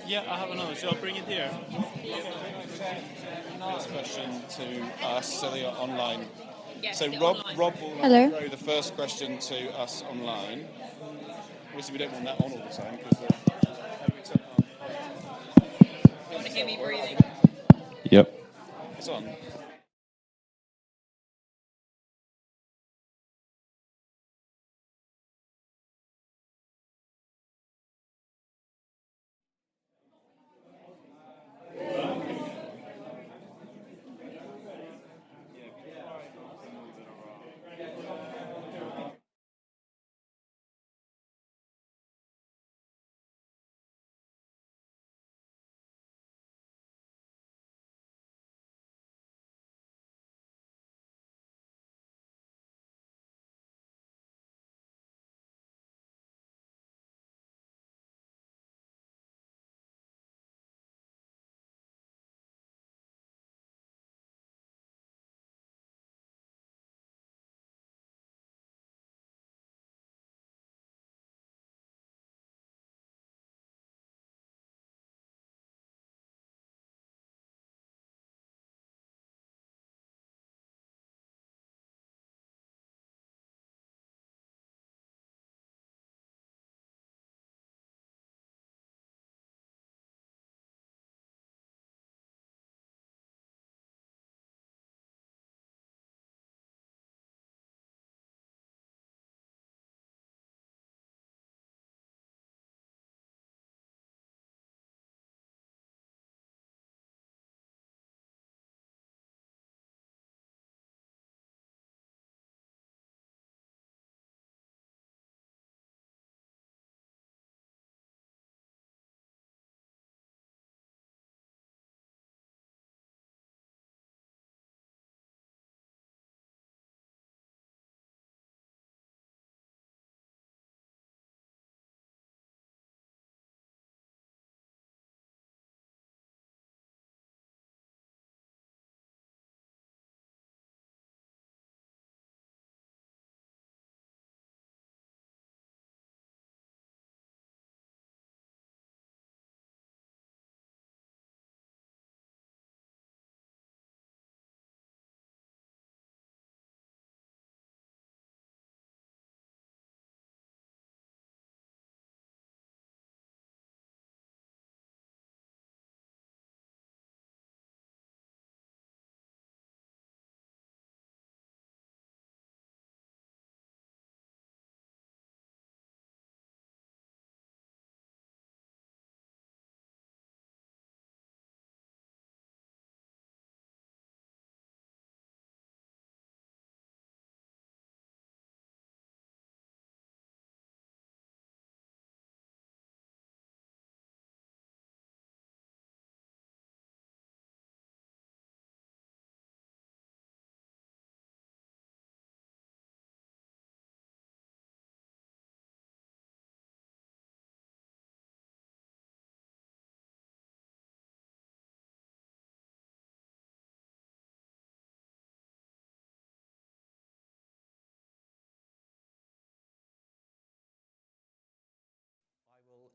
Yeah, I have another. Shall I bring it here? First question to us, so they are online. Yes, So the Rob online. will Hello. throw the first question to us online. Obviously, we don't want that on all the time because You want to hear me breathing? Yep. It's on.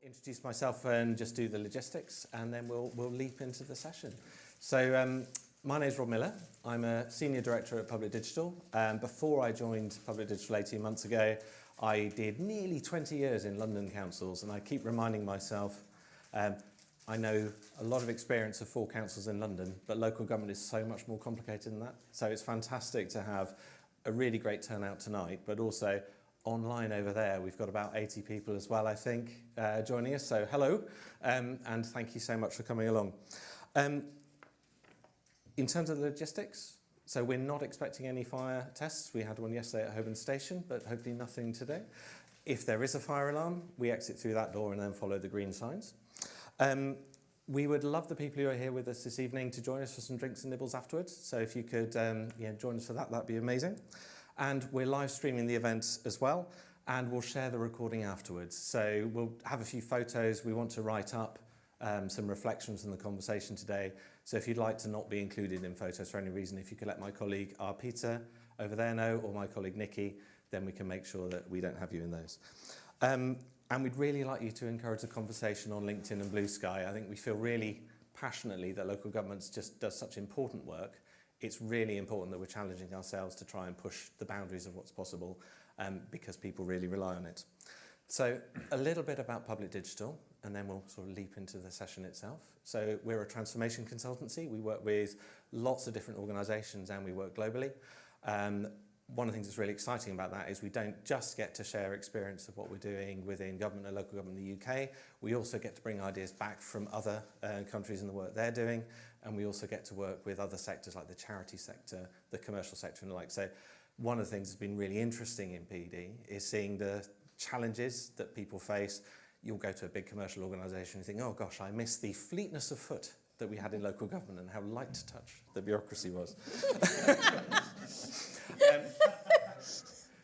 Introduce myself and just do the logistics, and then we'll leap into the session. So my name is Rob Miller. I'm a Senior Director at Public Digital. Before I joined Public Digital 18 months ago, I did nearly 20 years in London councils, and I keep reminding myself I know a lot of experience of 4 councils in London, but local government is so much more complicated than that. So it's fantastic to have a really great turnout tonight, but also online over there, we've got about 80 people as well, I think, joining us. So hello, and thank you so much for coming along. In terms of the logistics, so we're not expecting any fire tests. We had one yesterday at Holborn Station, but hopefully nothing today. If there is a fire alarm, we exit through that door and then follow the green signs. We would love the people who are here with us this evening to join us for some drinks and nibbles afterwards. So if you could join us for that, that'd be amazing. And we're live streaming the event as well, and we'll share the recording afterwards. So we'll have a few photos. We want to write up some reflections on the conversation today. So if you'd like to not be included in photos for any reason, if you could let my colleague Peter over there know, or my colleague Nikki, then we can make sure that we don't have you in those. And we'd really like you to encourage the conversation on LinkedIn and Blue Sky. I think we feel really passionately that local governments just does such important work. It's really important that we're challenging ourselves to try and push the boundaries of what's possible, because people really rely on it. So a little bit about Public Digital, and then we'll sort of leap into the session itself. So we're a transformation consultancy. We work with lots of different organisations and we work globally. One of the things that's really exciting about that is we don't just get to share experience of what we're doing within government and local government in the UK. We also get to bring ideas back from other countries and the work they're doing. And we also get to work with other sectors like the charity sector, the commercial sector and the like. So one of the things that's been really interesting in PD is seeing the challenges that people face. You'll go to a big commercial organisation and think, oh gosh, I miss the fleetness of foot that we had in local government and how light touch the bureaucracy was.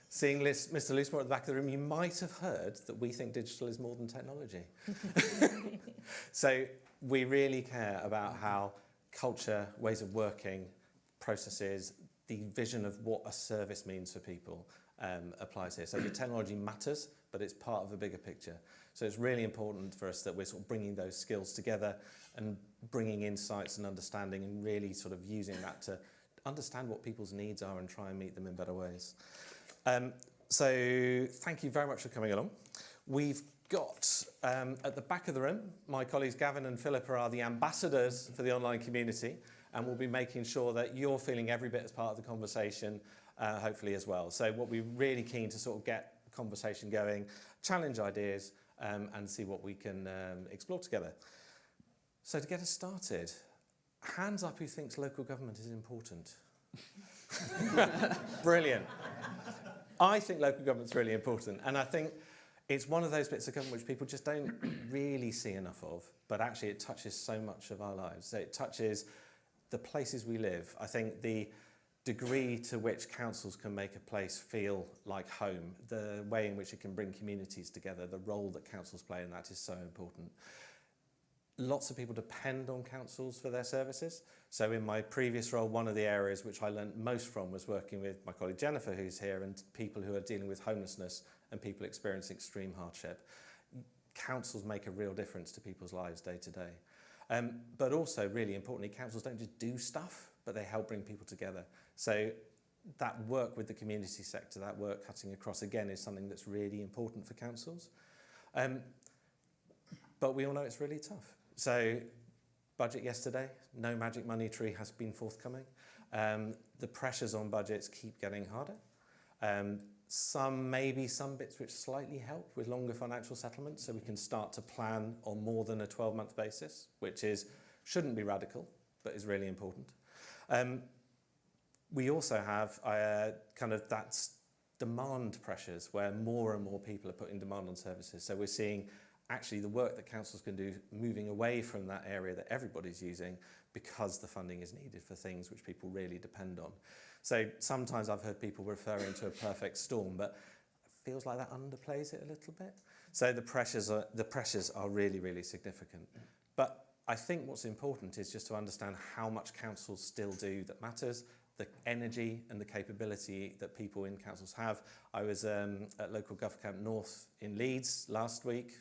Seeing Mr. Loosemore at the back of the room, you might have heard that we think digital is more than technology. So we really care about how culture, ways of working, processes, the vision of what a service means for people applies here. So the technology matters, but it's part of a bigger picture. So it's really important for us that we're sort of bringing those skills together and bringing insights and understanding and really sort of using that to understand what people's needs are and try and meet them in better ways. So thank you very much for coming along. We've got at the back of the room, my colleagues Gavin and Philippa are the ambassadors for the online community, and we'll be making sure that you're feeling every bit as part of the conversation, hopefully as well. So what we're really keen to sort of get the conversation going, challenge ideas, and see what we can explore together. So to get us started, hands up who thinks local government is important. Brilliant. I think local government's really important, and I think it's one of those bits of government which people just don't really see enough of, but actually it touches so much of our lives. So it touches the places we live. I think the degree to which councils can make a place feel like home, the way in which it can bring communities together, the role that councils play in that is so important. Lots of people depend on councils for their services. So in my previous role, one of the areas which I learned most from was working with my colleague Jennifer, who's here, and people who are dealing with homelessness and people experiencing extreme hardship. Councils make a real difference to people's lives day to day. But also, really importantly, councils don't just do stuff, but they help bring people together. So that work with the community sector, that work cutting across, again, is something that's really important for councils. But we all know it's really tough. So budget yesterday, no magic money tree has been forthcoming. The pressures on budgets keep getting harder. Maybe some bits which slightly help with longer financial settlements, so we can start to plan on more than a 12-month basis, which shouldn't be radical, but is really important. We also have kind of that demand pressures where more and more people are putting demand on services. So we're seeing actually the work that councils can do moving away from that area that everybody's using because the funding is needed for things which people really depend on. So sometimes I've heard people referring to a perfect storm, but it feels like that underplays it a little bit. So the pressures are really, really significant. But I think what's important is just to understand how much councils still do that matters, the energy and the capability that people in councils have. I was at local GovCamp North in Leeds last week,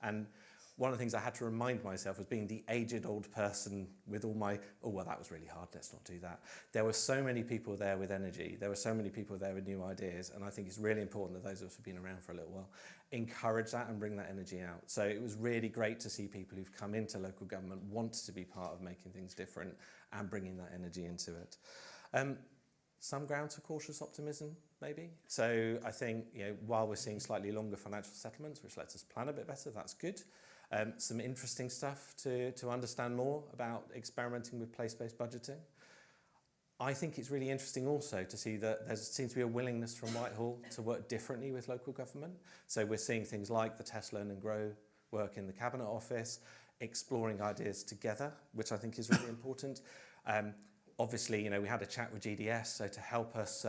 and one of the things I had to remind myself was being the aged old person with all my, oh, well, that was really hard, let's not do that. There were so many people there with energy. There were so many people there with new ideas. And I think it's really important that those of us who've been around for a little while encourage that and bring that energy out. So it was really great to see people who've come into local government want to be part of making things different and bringing that energy into it. Some grounds for cautious optimism, maybe. So I think, while we're seeing slightly longer financial settlements, which lets us plan a bit better, that's good. Some interesting stuff to understand more about experimenting with place-based budgeting. I think it's really interesting also to see that there seems to be a willingness from Whitehall to work differently with local government. So we're seeing things like the Test, Learn and Grow work in the Cabinet Office, exploring ideas together, which I think is really important. Obviously, we had a chat with GDS, so to help us,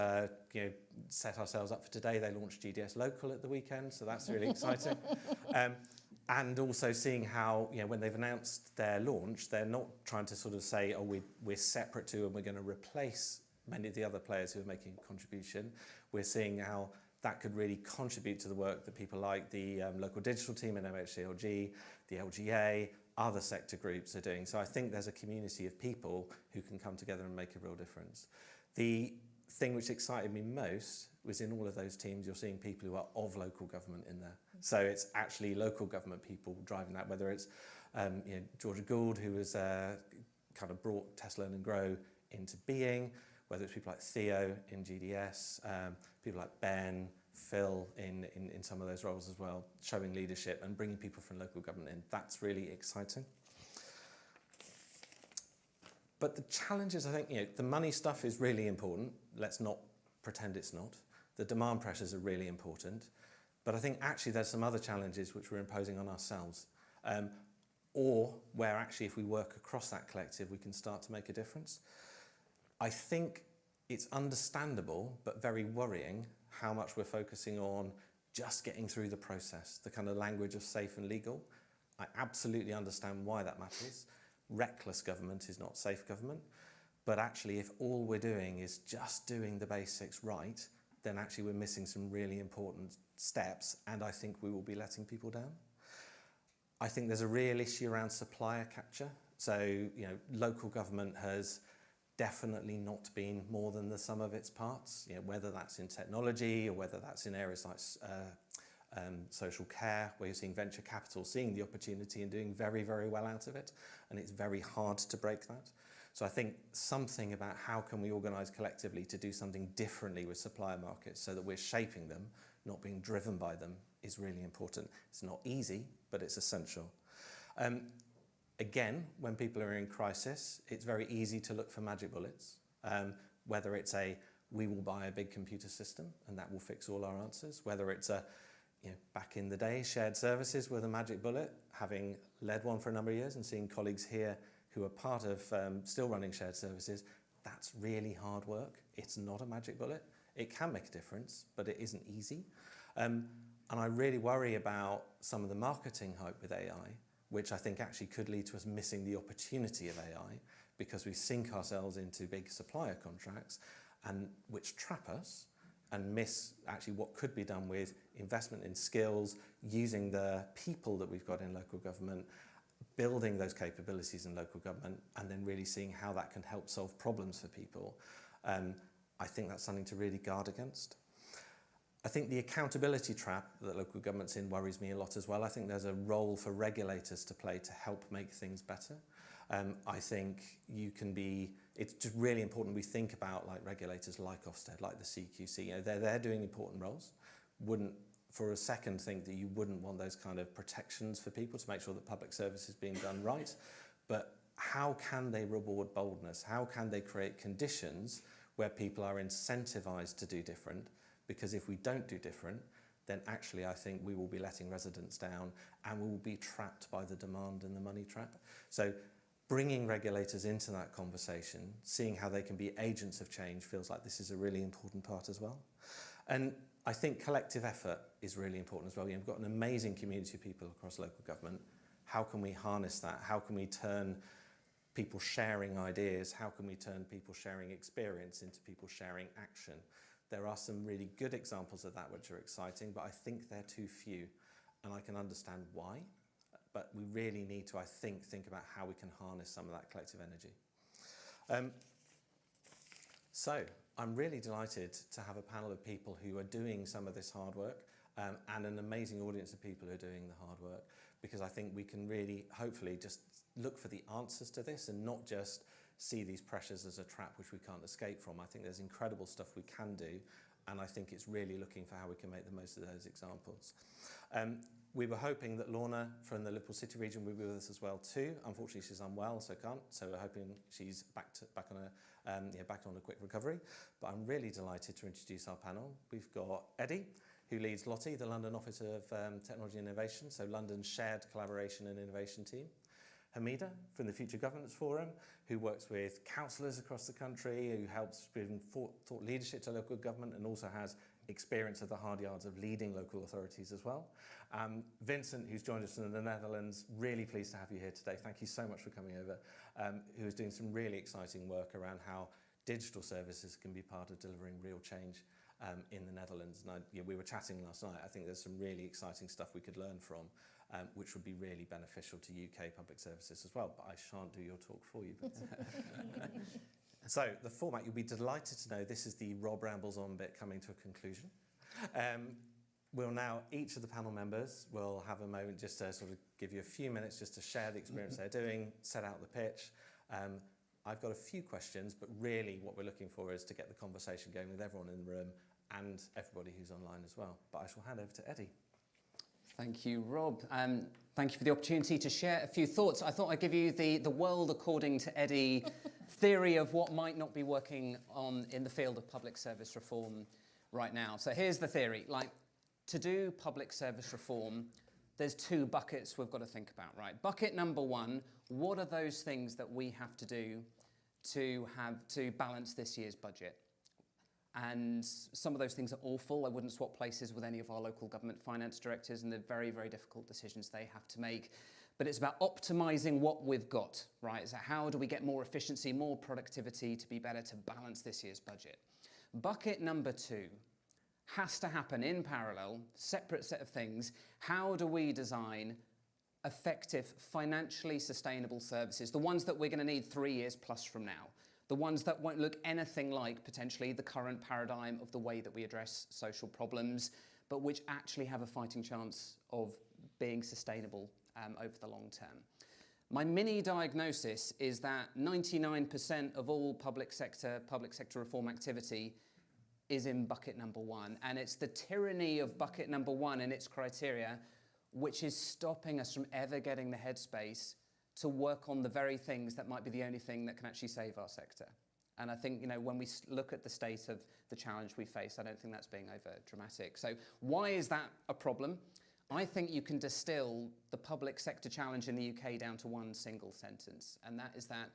set ourselves up for today, they launched GDS Local at the weekend, so that's really exciting. and also seeing how, when they've announced their launch, they're not trying to sort of say, oh, we're separate to and we're going to replace many of the other players who are making a contribution. We're seeing how that could really contribute to the work that people like the local digital team at MHCLG, the LGA, other sector groups are doing. So I think there's a community of people who can come together and make a real difference. The thing which excited me most was in all of those teams, you're seeing people who are of local government in there. So it's actually local government people driving that, whether it's Georgia Gould, who has kind of brought Test Learn and Grow into being, whether it's people like Theo in GDS, people like Ben, Phil in some of those roles as well, showing leadership and bringing people from local government in. That's really exciting. But the challenges, I think, the money stuff is really important. Let's not pretend it's not. The demand pressures are really important. But I think actually there's some other challenges which we're imposing on ourselves. Or where actually if we work across that collective, we can start to make a difference. I think it's understandable, but very worrying, how much we're focusing on just getting through the process, the kind of language of safe and legal. I absolutely understand why that matters. Reckless government is not safe government. But actually, if all we're doing is just doing the basics right, then actually we're missing some really important steps, and I think we will be letting people down. I think there's a real issue around supplier capture. So, local government has definitely not been more than the sum of its parts, whether that's in technology or whether that's in areas like social care, where you're seeing venture capital, seeing the opportunity and doing very, very well out of it. And it's very hard to break that. So I think something about how can we organise collectively to do something differently with supplier markets so that we're shaping them, not being driven by them, is really important. It's not easy, but it's essential. Again, when people are in crisis, it's very easy to look for magic bullets, whether it's we will buy a big computer system and that will fix all our answers, whether it's back in the day, shared services were the magic bullet, having led one for a number of years and seeing colleagues here who are part of still running shared services. That's really hard work. It's not a magic bullet. It can make a difference, but it isn't easy. And I really worry about some of the marketing hype with AI, which I think actually could lead to us missing the opportunity of AI because we sink ourselves into big supplier contracts and which trap us and miss actually what could be done with investment in skills, using the people that we've got in local government, building those capabilities in local government, and then really seeing how that can help solve problems for people. I think that's something to really guard against. I think the accountability trap that local government's in worries me a lot as well. I think there's a role for regulators to play to help make things better. I think it's just really important we think about like regulators like Ofsted, like the CQC. They're doing important roles. Wouldn't for a second think that you wouldn't want those kind of protections for people to make sure that public service is being done right. But how can they reward boldness? How can they create conditions where people are incentivized to do different? Because if we don't do different, then actually I think we will be letting residents down and we will be trapped by the demand and the money trap. So bringing regulators into that conversation, seeing how they can be agents of change, feels like this is a really important part as well. And I think collective effort is really important as well. We've got an amazing community of people across local government. How can we harness that? How can we turn people sharing ideas? How can we turn people sharing experience into people sharing action? There are some really good examples of that which are exciting, but I think they're too few, and I can understand why. But we really need to, I think about how we can harness some of that collective energy. So I'm really delighted to have a panel of people who are doing some of this hard work and an amazing audience of people who are doing the hard work, because I think we can really, hopefully, just look for the answers to this and not just see these pressures as a trap which we can't escape from. I think there's incredible stuff we can do, and I think it's really looking for how we can make the most of those examples. We were hoping that Lorna from the Liverpool City region would be with us as well too. Unfortunately, she's unwell, so can't. So we're hoping she's back on a quick recovery. But I'm really delighted to introduce our panel. We've got Eddie, who leads LOTI, the London Office of Technology and Innovation, so London's shared collaboration and innovation team. Hamida from the Future Governance Forum, who works with councillors across the country, who helps bring thought leadership to local government and also has experience of the hard yards of leading local authorities as well. Vincent, who's joined us from the Netherlands, really pleased to have you here today. Thank you so much for coming over, who is doing some really exciting work around how digital services can be part of delivering real change in the Netherlands. And we were chatting last night. I think there's some really exciting stuff we could learn from, which would be really beneficial to UK public services as well. But I shan't do your talk for you. So the format, you'll be delighted to know this is the Rob Rambles On bit coming to a conclusion. We'll now, each of the panel members will have a moment just to sort of give you a few minutes just to share the experience they're doing, set out the pitch. I've got a few questions, but really what we're looking for is to get the conversation going with everyone in the room and everybody who's online as well. But I shall hand over to Eddie. Thank you, Rob. Thank you for the opportunity to share a few thoughts. I thought I'd give you the world according to Eddie theory of what might not be working on in the field of public service reform right now. So here's the theory. To do public service reform, there's two buckets we've got to think about, right? Bucket number one, what are those things that we have to do to balance this year's budget? And some of those things are awful. I wouldn't swap places with any of our local government finance directors and the very, very difficult decisions they have to make. But it's about optimizing what we've got, right? So how do we get more efficiency, more productivity to be better to balance this year's budget? Bucket number two has to happen in parallel, separate set of things. How do we design effective, financially sustainable services, the ones that we're going to need 3 years plus from now? The ones that won't look anything like, potentially, the current paradigm of the way that we address social problems, but which actually have a fighting chance of being sustainable over the long term. My mini diagnosis is that 99% of all public sector reform activity is in bucket number one, and it's the tyranny of bucket number one and its criteria which is stopping us from ever getting the headspace to work on the very things that might be the only thing that can actually save our sector. And I think, when we look at the state of the challenge we face, I don't think that's being over dramatic. So why is that a problem? I think you can distill the public sector challenge in the UK down to one single sentence, and that is that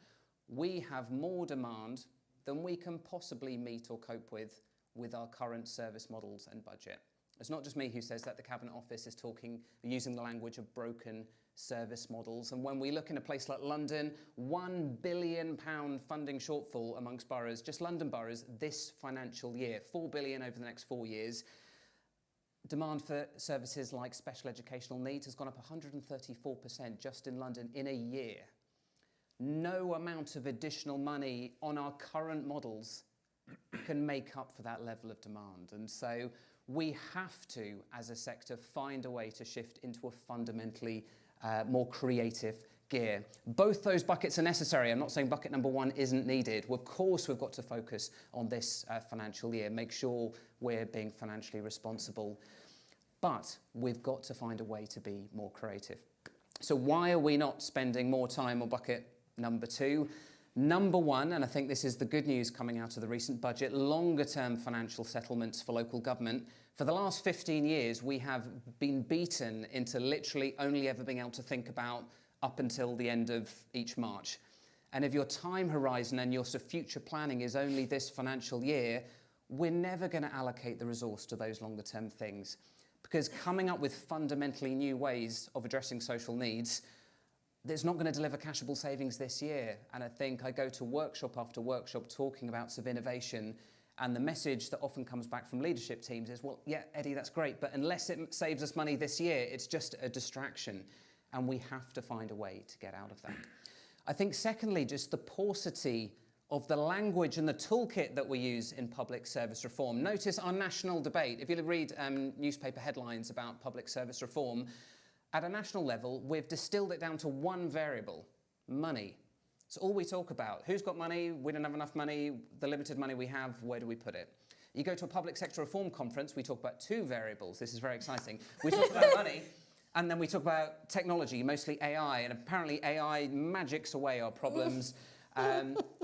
we have more demand than we can possibly meet or cope with our current service models and budget. It's not just me who says that. The Cabinet Office is using the language of broken service models. And when we look in a place like London, £1 billion funding shortfall amongst boroughs, just London boroughs, this financial year, £4 billion over the next 4 years. Demand for services like special educational needs has gone up 134% just in London in a year. No amount of additional money on our current models can make up for that level of demand. And so we have to, as a sector, find a way to shift into a fundamentally more creative gear. Both those buckets are necessary. I'm not saying bucket number one isn't needed. Of course, we've got to focus on this financial year, make sure we're being financially responsible. But we've got to find a way to be more creative. So why are we not spending more time on bucket number two? Number one, and I think this is the good news coming out of the recent budget, longer-term financial settlements for local government. For the last 15 years, we have been beaten into literally only ever being able to think about up until the end of each March. And if your time horizon and your future planning is only this financial year, we're never going to allocate the resource to those longer-term things. Because coming up with fundamentally new ways of addressing social needs, it's not going to deliver cashable savings this year. And I think I go to workshop after workshop talking about sort of innovation, and the message that often comes back from leadership teams is, well, yeah, Eddie, that's great, but unless it saves us money this year, it's just a distraction. And we have to find a way to get out of that. I think, secondly, just the paucity of the language and the toolkit that we use in public service reform. Notice our national debate. If you read newspaper headlines about public service reform, at a national level, we've distilled it down to one variable: money. It's all we talk about. Who's got money? We don't have enough money. The limited money we have, where do we put it? You go to a public sector reform conference, we talk about two variables. This is very exciting. We talk about money, and then we talk about technology, mostly AI, and apparently AI magics away our problems.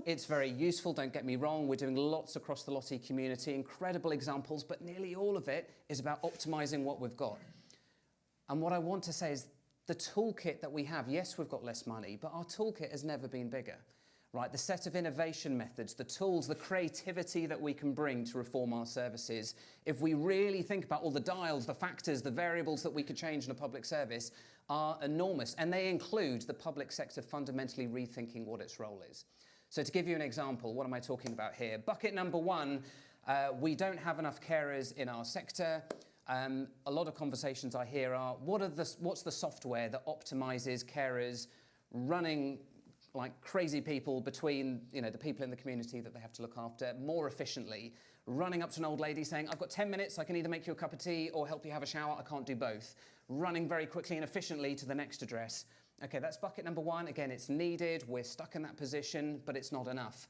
It's very useful, don't get me wrong. We're doing lots across the Lottie community, incredible examples, but nearly all of it is about optimising what we've got. And what I want to say is the toolkit that we have, yes, we've got less money, but our toolkit has never been bigger, right? The set of innovation methods, the tools, the creativity that we can bring to reform our services, if we really think about all the dials, the factors, the variables that we could change in a public service, are enormous. And they include the public sector fundamentally rethinking what its role is. So to give you an example, what am I talking about here? Bucket number one, we don't have enough carers in our sector. A lot of conversations I hear are, what's the software that optimizes carers running like crazy people between the people in the community that they have to look after more efficiently, running up to an old lady saying, I've got 10 minutes, I can either make you a cup of tea or help you have a shower, I can't do both. Running very quickly and efficiently to the next address. Okay, that's bucket number one. Again, it's needed, we're stuck in that position, but it's not enough.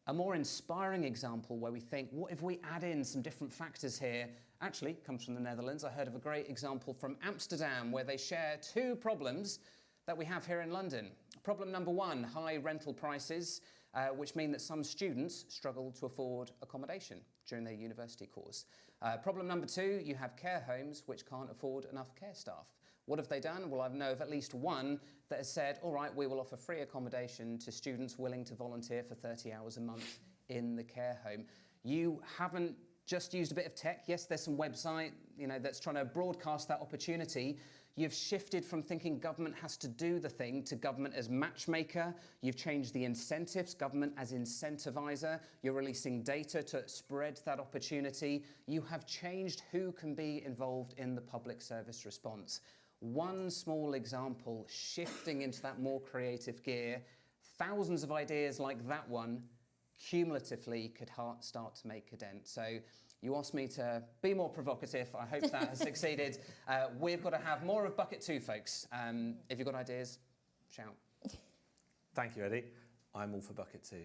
A more inspiring example where we think, what if we add in some different factors here, actually comes from the Netherlands. I heard of a great example from Amsterdam where they share two problems that we have here in London. Problem number one, high rental prices, which mean that some students struggle to afford accommodation during their university course. Problem number two, you have care homes which can't afford enough care staff. What have they done? Well, I know of at least one that has said, all right, we will offer free accommodation to students willing to volunteer for 30 hours a month in the care home. You haven't just used a bit of tech. Yes, there's some website, that's trying to broadcast that opportunity. You've shifted from thinking government has to do the thing to government as matchmaker. You've changed the incentives, government as incentivizer. You're releasing data to spread that opportunity. You have changed who can be involved in the public service response. One small example, shifting into that more creative gear, thousands of ideas like that one cumulatively could start to make a dent. So you asked me to be more provocative. I hope that has succeeded. We've got to have more of bucket two, folks. If you've got ideas, shout. Thank you, Eddie. I'm all for bucket two.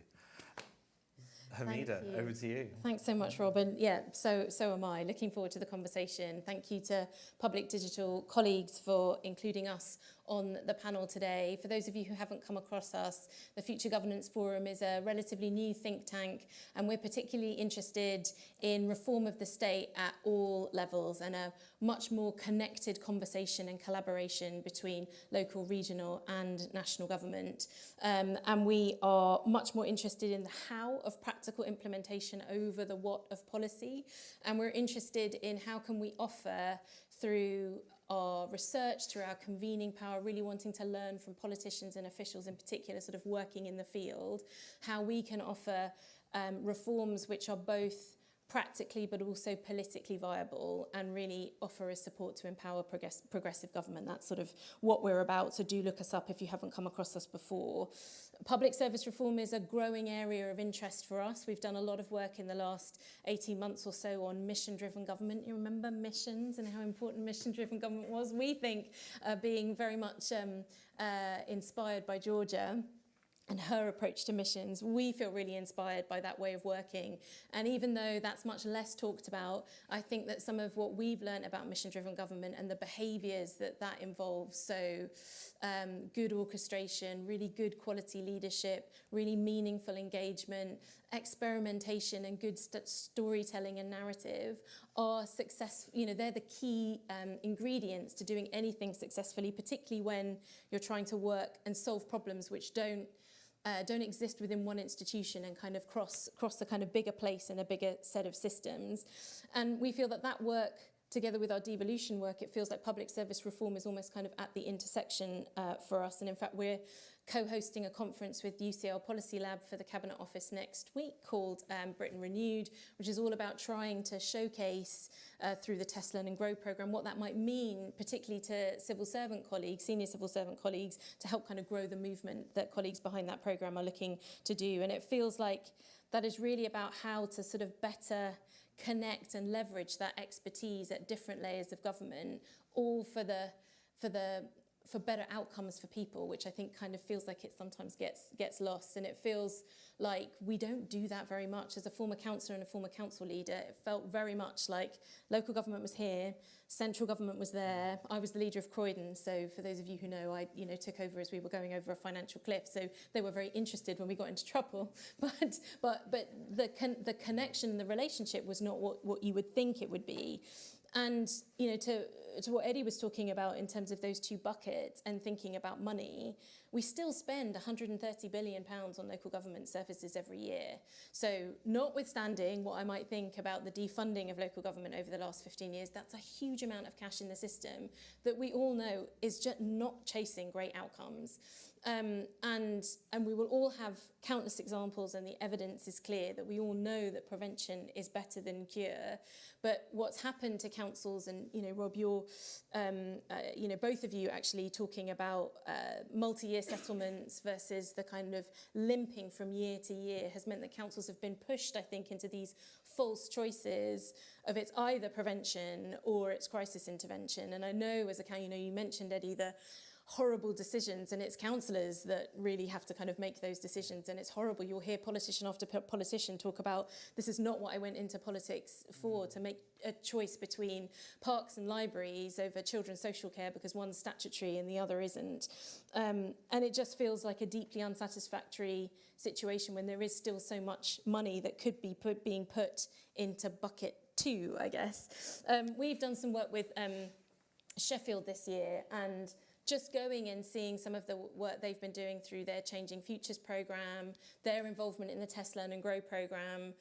Hamida, over to you. Thanks so much, Robin. Yeah, so am I. Looking forward to the conversation. Thank you to Public Digital colleagues for including us on the panel today. For those of you who haven't come across us, the Future Governance Forum is a relatively new think tank, and we're particularly interested in reform of the state at all levels and a much more connected conversation and collaboration between local, regional and national government. And we are much more interested in the how of practical implementation over the what of policy. And we're interested in how can we offer through our research, through our convening power, really wanting to learn from politicians and officials in particular, sort of working in the field, how we can offer reforms which are both practically but also politically viable and really offer a support to empower progressive government. That's sort of what we're about, so do look us up if you haven't come across us before. Public service reform is a growing area of interest for us. We've done a lot of work in the last 18 months or so on mission-driven government. You remember missions and how important mission-driven government was? We think being very much inspired by Georgia and her approach to missions, we feel really inspired by that way of working. And even though that's much less talked about, I think that some of what we've learned about mission-driven government and the behaviours that involves, so good orchestration, really good quality leadership, really meaningful engagement, experimentation and good storytelling and narrative are success. They're the key ingredients to doing anything successfully, particularly when you're trying to work and solve problems which don't exist within one institution and kind of cross a kind of bigger place and a bigger set of systems. And we feel that work, together with our devolution work, it feels like public service reform is almost kind of at the intersection for us. And in fact, we're co-hosting a conference with UCL Policy Lab for the Cabinet Office next week called Britain Renewed, which is all about trying to showcase through the Test, Learn and Grow programme what that might mean, particularly to civil servant colleagues, senior civil servant colleagues, to help kind of grow the movement that colleagues behind that programme are looking to do. And it feels like that is really about how to sort of better connect and leverage that expertise at different layers of government, all for better outcomes for people, which I think kind of feels like it sometimes gets lost. And it feels like we don't do that very much. As a former councillor and a former council leader, it felt very much like local government was here, central government was there. I was the leader of Croydon, so for those of you who know, I took over as we were going over a financial cliff, so they were very interested when we got into trouble. But the connection and the relationship was not what you would think it would be. And to what Eddie was talking about in terms of those two buckets and thinking about money, we still spend £130 billion on local government services every year. So notwithstanding what I might think about the defunding of local government over the last 15 years, that's a huge amount of cash in the system that we all know is just not chasing great outcomes. And we will all have countless examples, and the evidence is clear that we all know that prevention is better than cure. But what's happened to councils, and Rob, you're, both of you actually talking about multi-year settlements versus the kind of limping from year to year, has meant that councils have been pushed, I think, into these false choices of it's either prevention or it's crisis intervention. And I know as a you mentioned, Eddie, the horrible decisions, and it's councillors that really have to kind of make those decisions, and it's horrible. You'll hear politician after politician talk about, this is not what I went into politics for, to make a choice between parks and libraries over children's social care because one's statutory and the other isn't. And it just feels like a deeply unsatisfactory situation when there is still so much money that could be being put into bucket 2, I guess. We've done some work with Sheffield this year, and just going and seeing some of the work they've been doing through their Changing Futures programme, their involvement in the Test, Learn and Grow programme,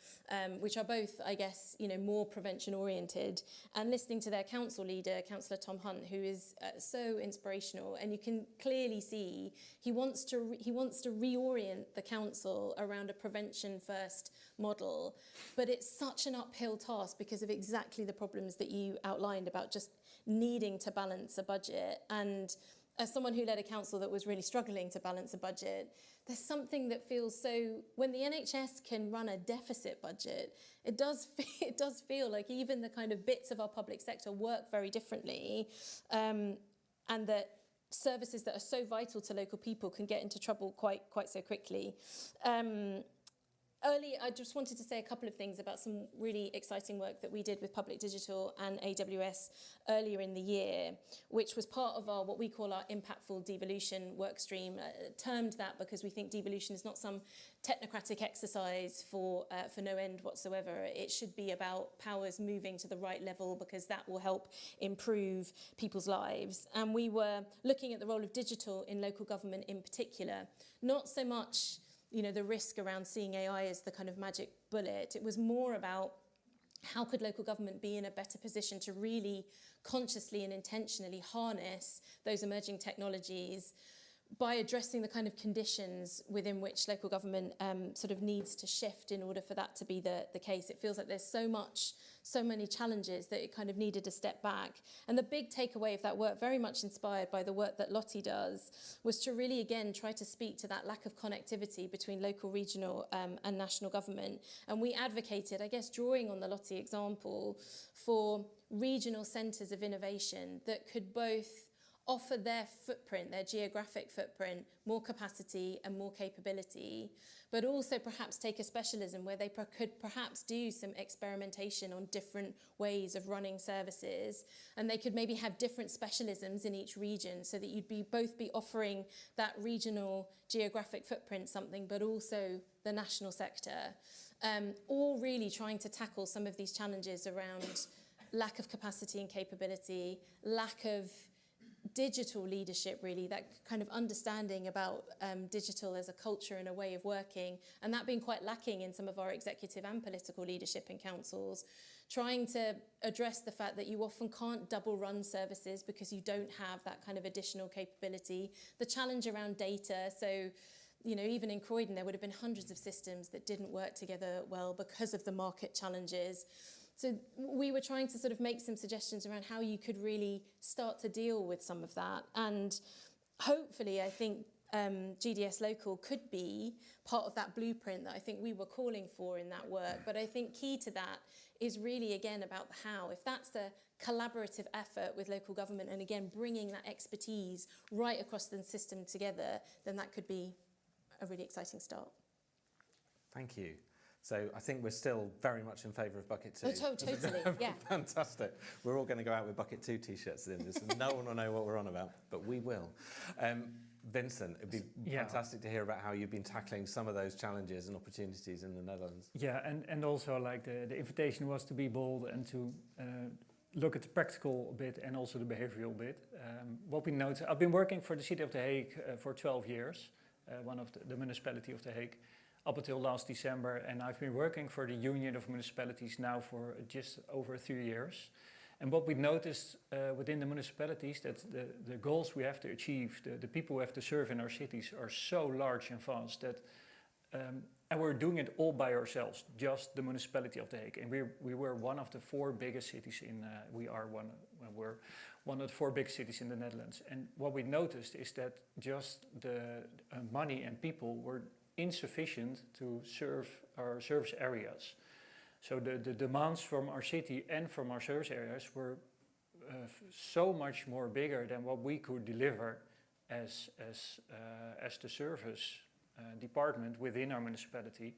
which are both, I guess, more prevention oriented, and listening to their council leader, Councillor Tom Hunt, who is so inspirational, and you can clearly see he wants to reorient the council around a prevention first model, but it's such an uphill task because of exactly the problems that you outlined about just needing to balance a budget. And as someone who led a council that was really struggling to balance a budget, there's something that feels so, when the NHS can run a deficit budget, it does feel like even the kind of bits of our public sector work very differently, and that services that are so vital to local people can get into trouble quite so quickly. Earlier, I just wanted to say a couple of things about some really exciting work that we did with Public Digital and AWS earlier in the year, which was part of our what we call our impactful devolution work stream. Termed that because we think devolution is not some technocratic exercise for no end whatsoever. It should be about powers moving to the right level because that will help improve people's lives. And we were looking at the role of digital in local government in particular, not so much the risk around seeing AI as the kind of magic bullet. It was more about how could local government be in a better position to really consciously and intentionally harness those emerging technologies by addressing the kind of conditions within which local government sort of needs to shift in order for that to be the case. It feels like there's so many challenges that it kind of needed to step back. And the big takeaway of that work, very much inspired by the work that Lottie does, was to really, again, try to speak to that lack of connectivity between local, regional and national government. And we advocated, I guess, drawing on the Lottie example, for regional centres of innovation that could both offer their footprint, their geographic footprint, more capacity and more capability, but also perhaps take a specialism where they could perhaps do some experimentation on different ways of running services, and they could maybe have different specialisms in each region so that you'd both be offering that regional geographic footprint something, but also the national sector, all really trying to tackle some of these challenges around lack of capacity and capability, lack of digital leadership, really, that kind of understanding about digital as a culture and a way of working, and that being quite lacking in some of our executive and political leadership in councils, trying to address the fact that you often can't double run services because you don't have that kind of additional capability, the challenge around data. So even in Croydon, there would have been hundreds of systems that didn't work together well because of the market challenges. So we were trying to sort of make some suggestions around how you could really start to deal with some of that. And hopefully, I think GDS Local could be part of that blueprint that I think we were calling for in that work. But I think key to that is really, again, about the how. If that's a collaborative effort with local government and, again, bringing that expertise right across the system together, then that could be a really exciting start. Thank you. So I think we're still very much in favour of Bucket 2. Oh, totally, yeah. Fantastic. We're all going to go out with Bucket 2 t-shirts in this, and no one will know what we're on about, but we will. Vincent, it'd be fantastic to hear about how you've been tackling some of those challenges and opportunities in the Netherlands. Yeah, and also like the invitation was to be bold and to look at the practical bit and also the behavioral bit. What we notice, I've been working for the City of The Hague for 12 years, one of the municipality of The Hague, up until last December, and I've been working for the Union of Municipalities now for just over 3 years. And what we noticed within the municipalities, that the goals we have to achieve, the people we have to serve in our cities are so large and vast that, and we're doing it all by ourselves, just the municipality of The Hague. And we were one of the 4 biggest cities in, we're one of the 4 big cities in the Netherlands. And what we noticed is that just the money and people were insufficient to serve our service areas. So the demands from our city and from our service areas were so much more bigger than what we could deliver as the service department within our municipality,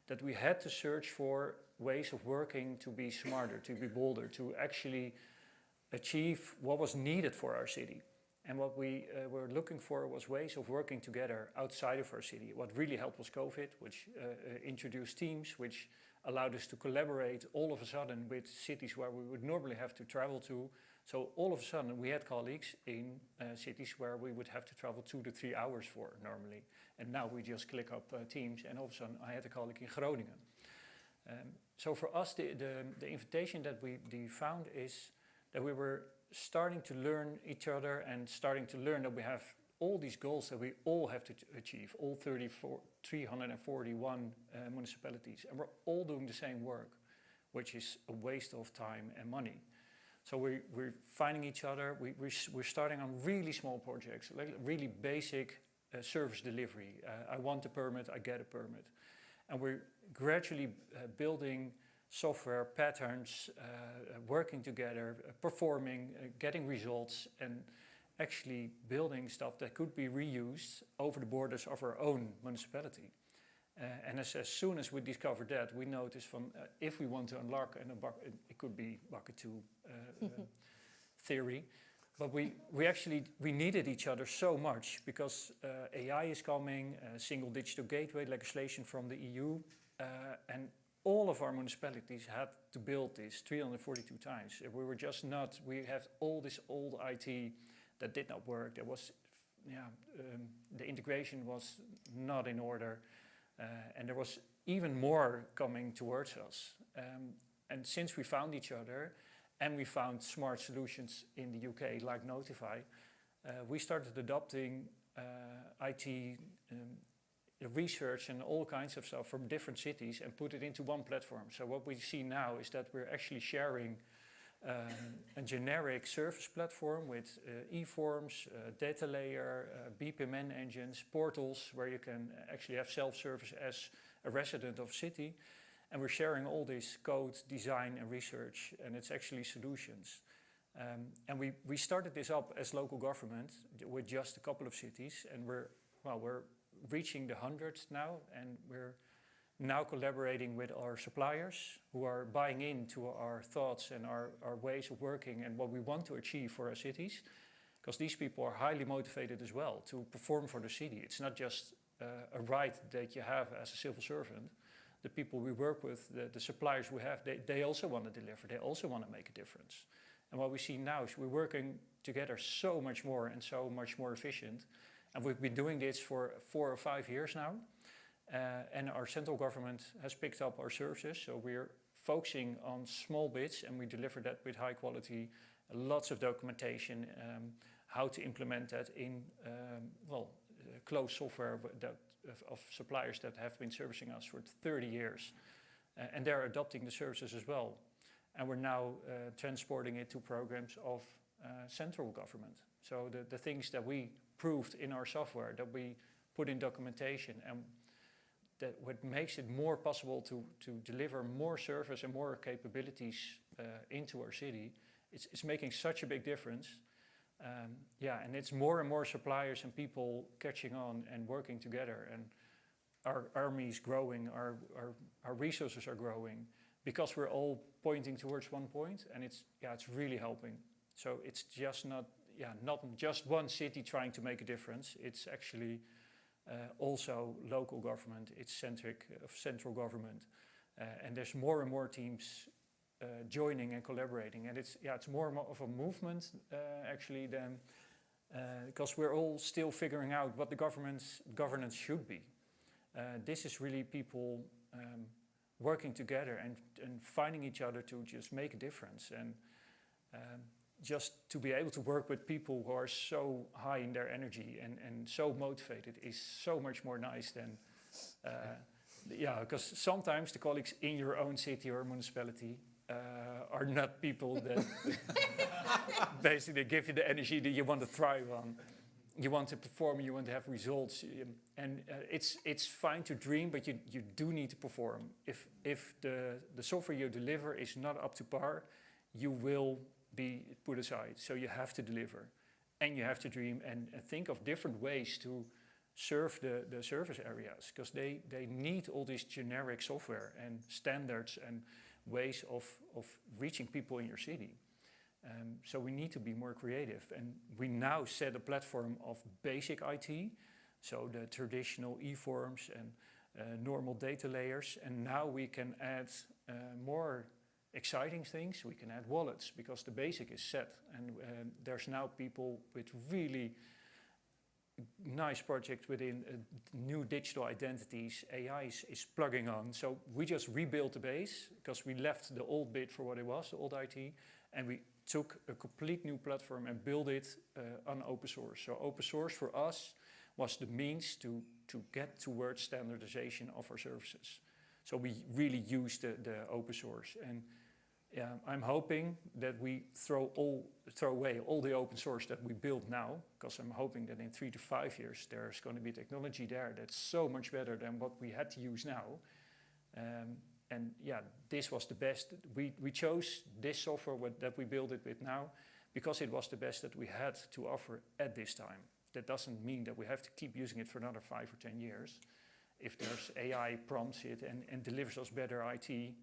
that we had to search for ways of working to be smarter, to be bolder, to actually achieve what was needed for our city. And what we were looking for was ways of working together outside of our city. What really helped was COVID, which introduced teams, which allowed us to collaborate all of a sudden with cities where we would normally have to travel to. So all of a sudden we had colleagues in cities where we would have to travel 2 to 3 hours for normally. And now we just click up Teams, and all of a sudden I had a colleague in Groningen. So for us, the invitation that we found is that we were starting to learn each other and starting to learn that we have all these goals that we all have to achieve, all 341 municipalities, and we're all doing the same work, which is a waste of time and money. So we're finding each other, we're starting on really small projects, like really basic service delivery. I want a permit, I get a permit. And we're gradually building software patterns, working together, performing, getting results, and actually building stuff that could be reused over the borders of our own municipality. And as soon as we discovered that, we noticed from if we want to unlock, and it could be bucket 2 theory, but we needed each other so much because AI is coming, single digital gateway legislation from the EU, and all of our municipalities had to build this 342 times. We were just not, we have all this old IT that did not work. There was, the integration was not in order, and there was even more coming towards us. And since we found each other, and we found smart solutions in the UK, like Notify, we started adopting IT research and all kinds of stuff from different cities and put it into one platform. So what we see now is that we're actually sharing a generic service platform with e-forms, data layer, BPMN engines, portals where you can actually have self-service as a resident of a city. And we're sharing all this code, design and research, and it's actually solutions. And we started this up as local government with just a couple of cities, and we're reaching the hundreds now, and we're now collaborating with our suppliers who are buying into our thoughts and our ways of working and what we want to achieve for our cities, because these people are highly motivated as well to perform for the city. It's not just a right that you have as a civil servant. The people we work with, the suppliers we have, they also want to deliver, they also want to make a difference. And what we see now is we're working together so much more and so much more efficient. And we've been doing this for 4 or 5 years now. And our central government has picked up our services. So we're focusing on small bits and we deliver that with high quality, lots of documentation, how to implement that in closed software of suppliers that have been servicing us for 30 years. And they're adopting the services as well. And we're now transporting it to programs of central government. So the things that we proved in our software, that we put in documentation, and that what makes it more possible to deliver more service and more capabilities into our city, it's making such a big difference. And it's more and more suppliers and people catching on and working together, and our army is growing, our resources are growing, because we're all pointing towards one point, and it's really helping. So it's just not just one city trying to make a difference. It's actually also local government. It's central government, and there's more and more teams joining and collaborating. And it's more and more of a movement actually than because we're all still figuring out what the governance should be. This is really people working together and finding each other to just make a difference. And just to be able to work with people who are so high in their energy and so motivated is so much more nice than, because sometimes the colleagues in your own city or municipality are not people that basically give you the energy that you want to thrive on. You want to perform, you want to have results, and it's fine to dream, but you do need to perform. If the software you deliver is not up to par, you will be put aside. So you have to deliver, and you have to dream and think of different ways to serve the service areas, because they need all this generic software and standards and ways of reaching people in your city. So we need to be more creative, and we now set a platform of basic IT, so the traditional e-forms and normal data layers, and now we can add more exciting things. We can add wallets because the basic is set, and there's now people with really nice projects within new digital identities. AI is plugging on, so we just rebuilt the base because we left the old bit for what it was, the old IT, and we took a complete new platform and built it on open source. So open source for us was the means to get towards standardization of our services. So we really used the open source, and I'm hoping that we throw away all the open source that we build now, because I'm hoping that in 3 to 5 years there's going to be technology there that's so much better than what we had to use now. And this was the best. We chose this software that we build it with now because it was the best that we had to offer at this time. That doesn't mean that we have to keep using it for another 5 or 10 years. If there's AI prompts it and delivers us better IT,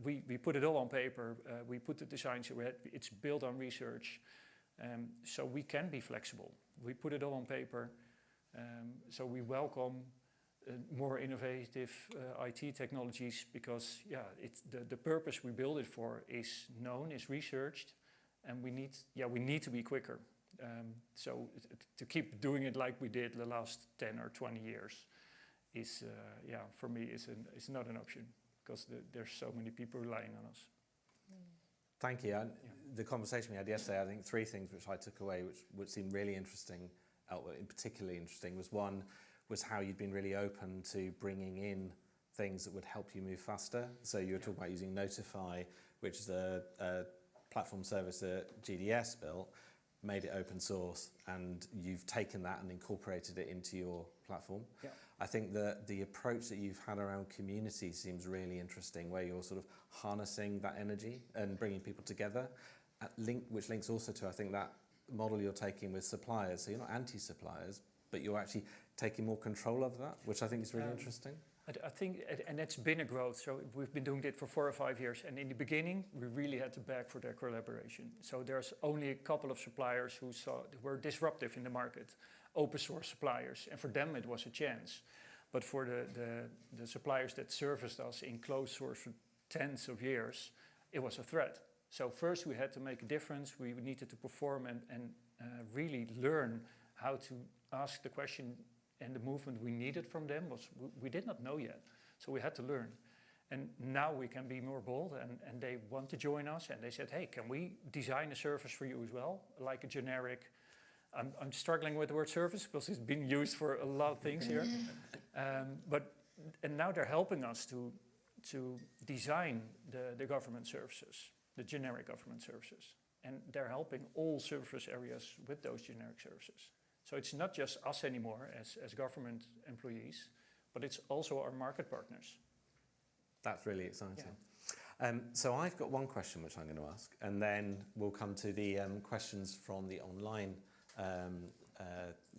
we put it all on paper. We put the designs, it's built on research. So we can be flexible. We put it all on paper. So we welcome more innovative IT technologies because the purpose we build it for is known, is researched, and we need to be quicker. So to keep doing it like we did the last 10 or 20 years is for me is not an option because there's so many people relying on us. Thank you. The conversation we had yesterday, I think 3 things which I took away which seemed really interesting, particularly interesting, was how you'd been really open to bringing in things that would help you move faster. So you were talking about using Notify, which is a platform service that GDS built, made it open source, and you've taken that and incorporated it into your platform. Yeah. I think that the approach that you've had around community seems really interesting, where you're sort of harnessing that energy and bringing people together, which links also to, I think, that model you're taking with suppliers. So you're not anti-suppliers, but you're actually taking more control of that, which I think is really interesting. I think, and it's been a growth. So we've been doing it for 4 or 5 years, and in the beginning, we really had to beg for their collaboration. So there's only a couple of suppliers who were disruptive in the market, open source suppliers, and for them it was a chance. But for the suppliers that serviced us in closed source for tens of years, it was a threat. So first we had to make a difference. We needed to perform and really learn how to ask the question, and the movement we needed from them was we did not know yet. So we had to learn. And now we can be more bold, and they want to join us, and they said, hey, can we design a service for you as well? Like a generic, I'm struggling with the word service because it's been used for a lot of things here. And now they're helping us to design the government services, the generic government services. And they're helping all service areas with those generic services. So it's not just us anymore as government employees, but it's also our market partners. That's really exciting. Yeah. So I've got one question which I'm going to ask, and then we'll come to the questions from the online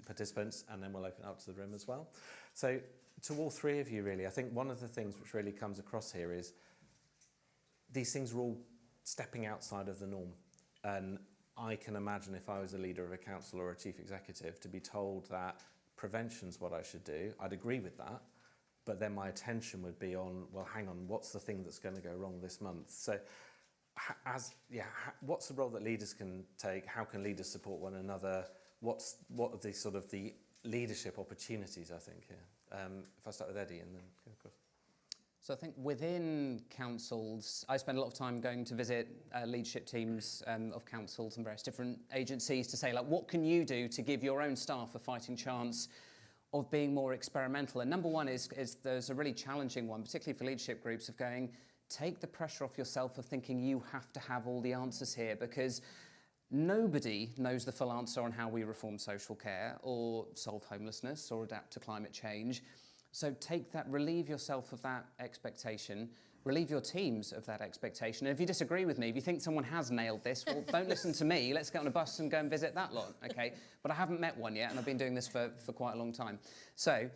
participants, and then we'll open it up to the room as well. So to all 3 of you, really, I think one of the things which really comes across here is these things are all stepping outside of the norm. And I can imagine if I was a leader of a council or a chief executive to be told that prevention's what I should do, I'd agree with that, but then my attention would be on, well, hang on, what's the thing that's going to go wrong this month? So what's the role that leaders can take? How can leaders support one another? What are the sort of the leadership opportunities, I think, here? If I start with Eddie and then go across. So I think within councils, I spend a lot of time going to visit leadership teams of councils and various different agencies to say, like, what can you do to give your own staff a fighting chance of being more experimental? And number one is there's a really challenging one, particularly for leadership groups, of going, take the pressure off yourself of thinking you have to have all the answers here, because nobody knows the full answer on how we reform social care or solve homelessness or adapt to climate change. So take that, relieve yourself of that expectation, relieve your teams of that expectation. And if you disagree with me, if you think someone has nailed this, well, don't listen to me. Let's get on a bus and go and visit that lot, okay? But I haven't met one yet, and I've been doing this for quite a long time. So,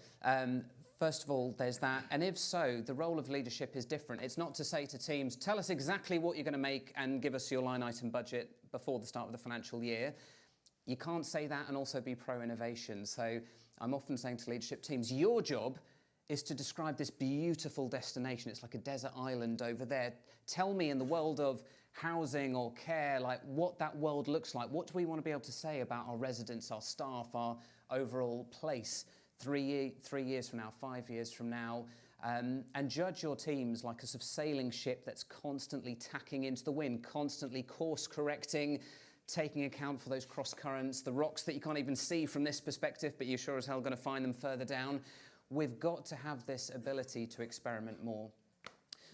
first of all, there's that. And if so, the role of leadership is different. It's not to say to teams, tell us exactly what you're going to make and give us your line item budget before the start of the financial year. You can't say that and also be pro-innovation. So I'm often saying to leadership teams, your job is to describe this beautiful destination. It's like a desert island over there. Tell me, in the world of housing or care, like what that world looks like. What do we want to be able to say about our residents, our staff, our overall place 3 years from now, 5 years from now? And judge your teams like a sort of sailing ship that's constantly tacking into the wind, constantly course correcting, taking account for those cross currents, the rocks that you can't even see from this perspective, but you're sure as hell going to find them further down. We've got to have this ability to experiment more.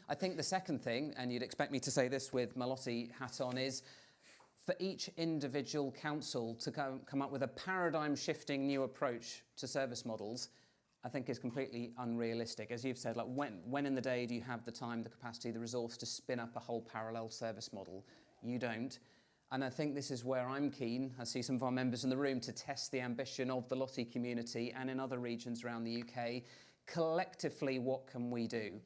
I think the second thing, and you'd expect me to say this with my Lottie hat on, is for each individual council to come up with a paradigm-shifting new approach to service models, I think is completely unrealistic. As you've said, like when in the day do you have the time, the capacity, the resource to spin up a whole parallel service model? You don't. And I think this is where I'm keen, I see some of our members in the room, to test the ambition of the Lottie community and in other regions around the UK. Collectively, what can we do?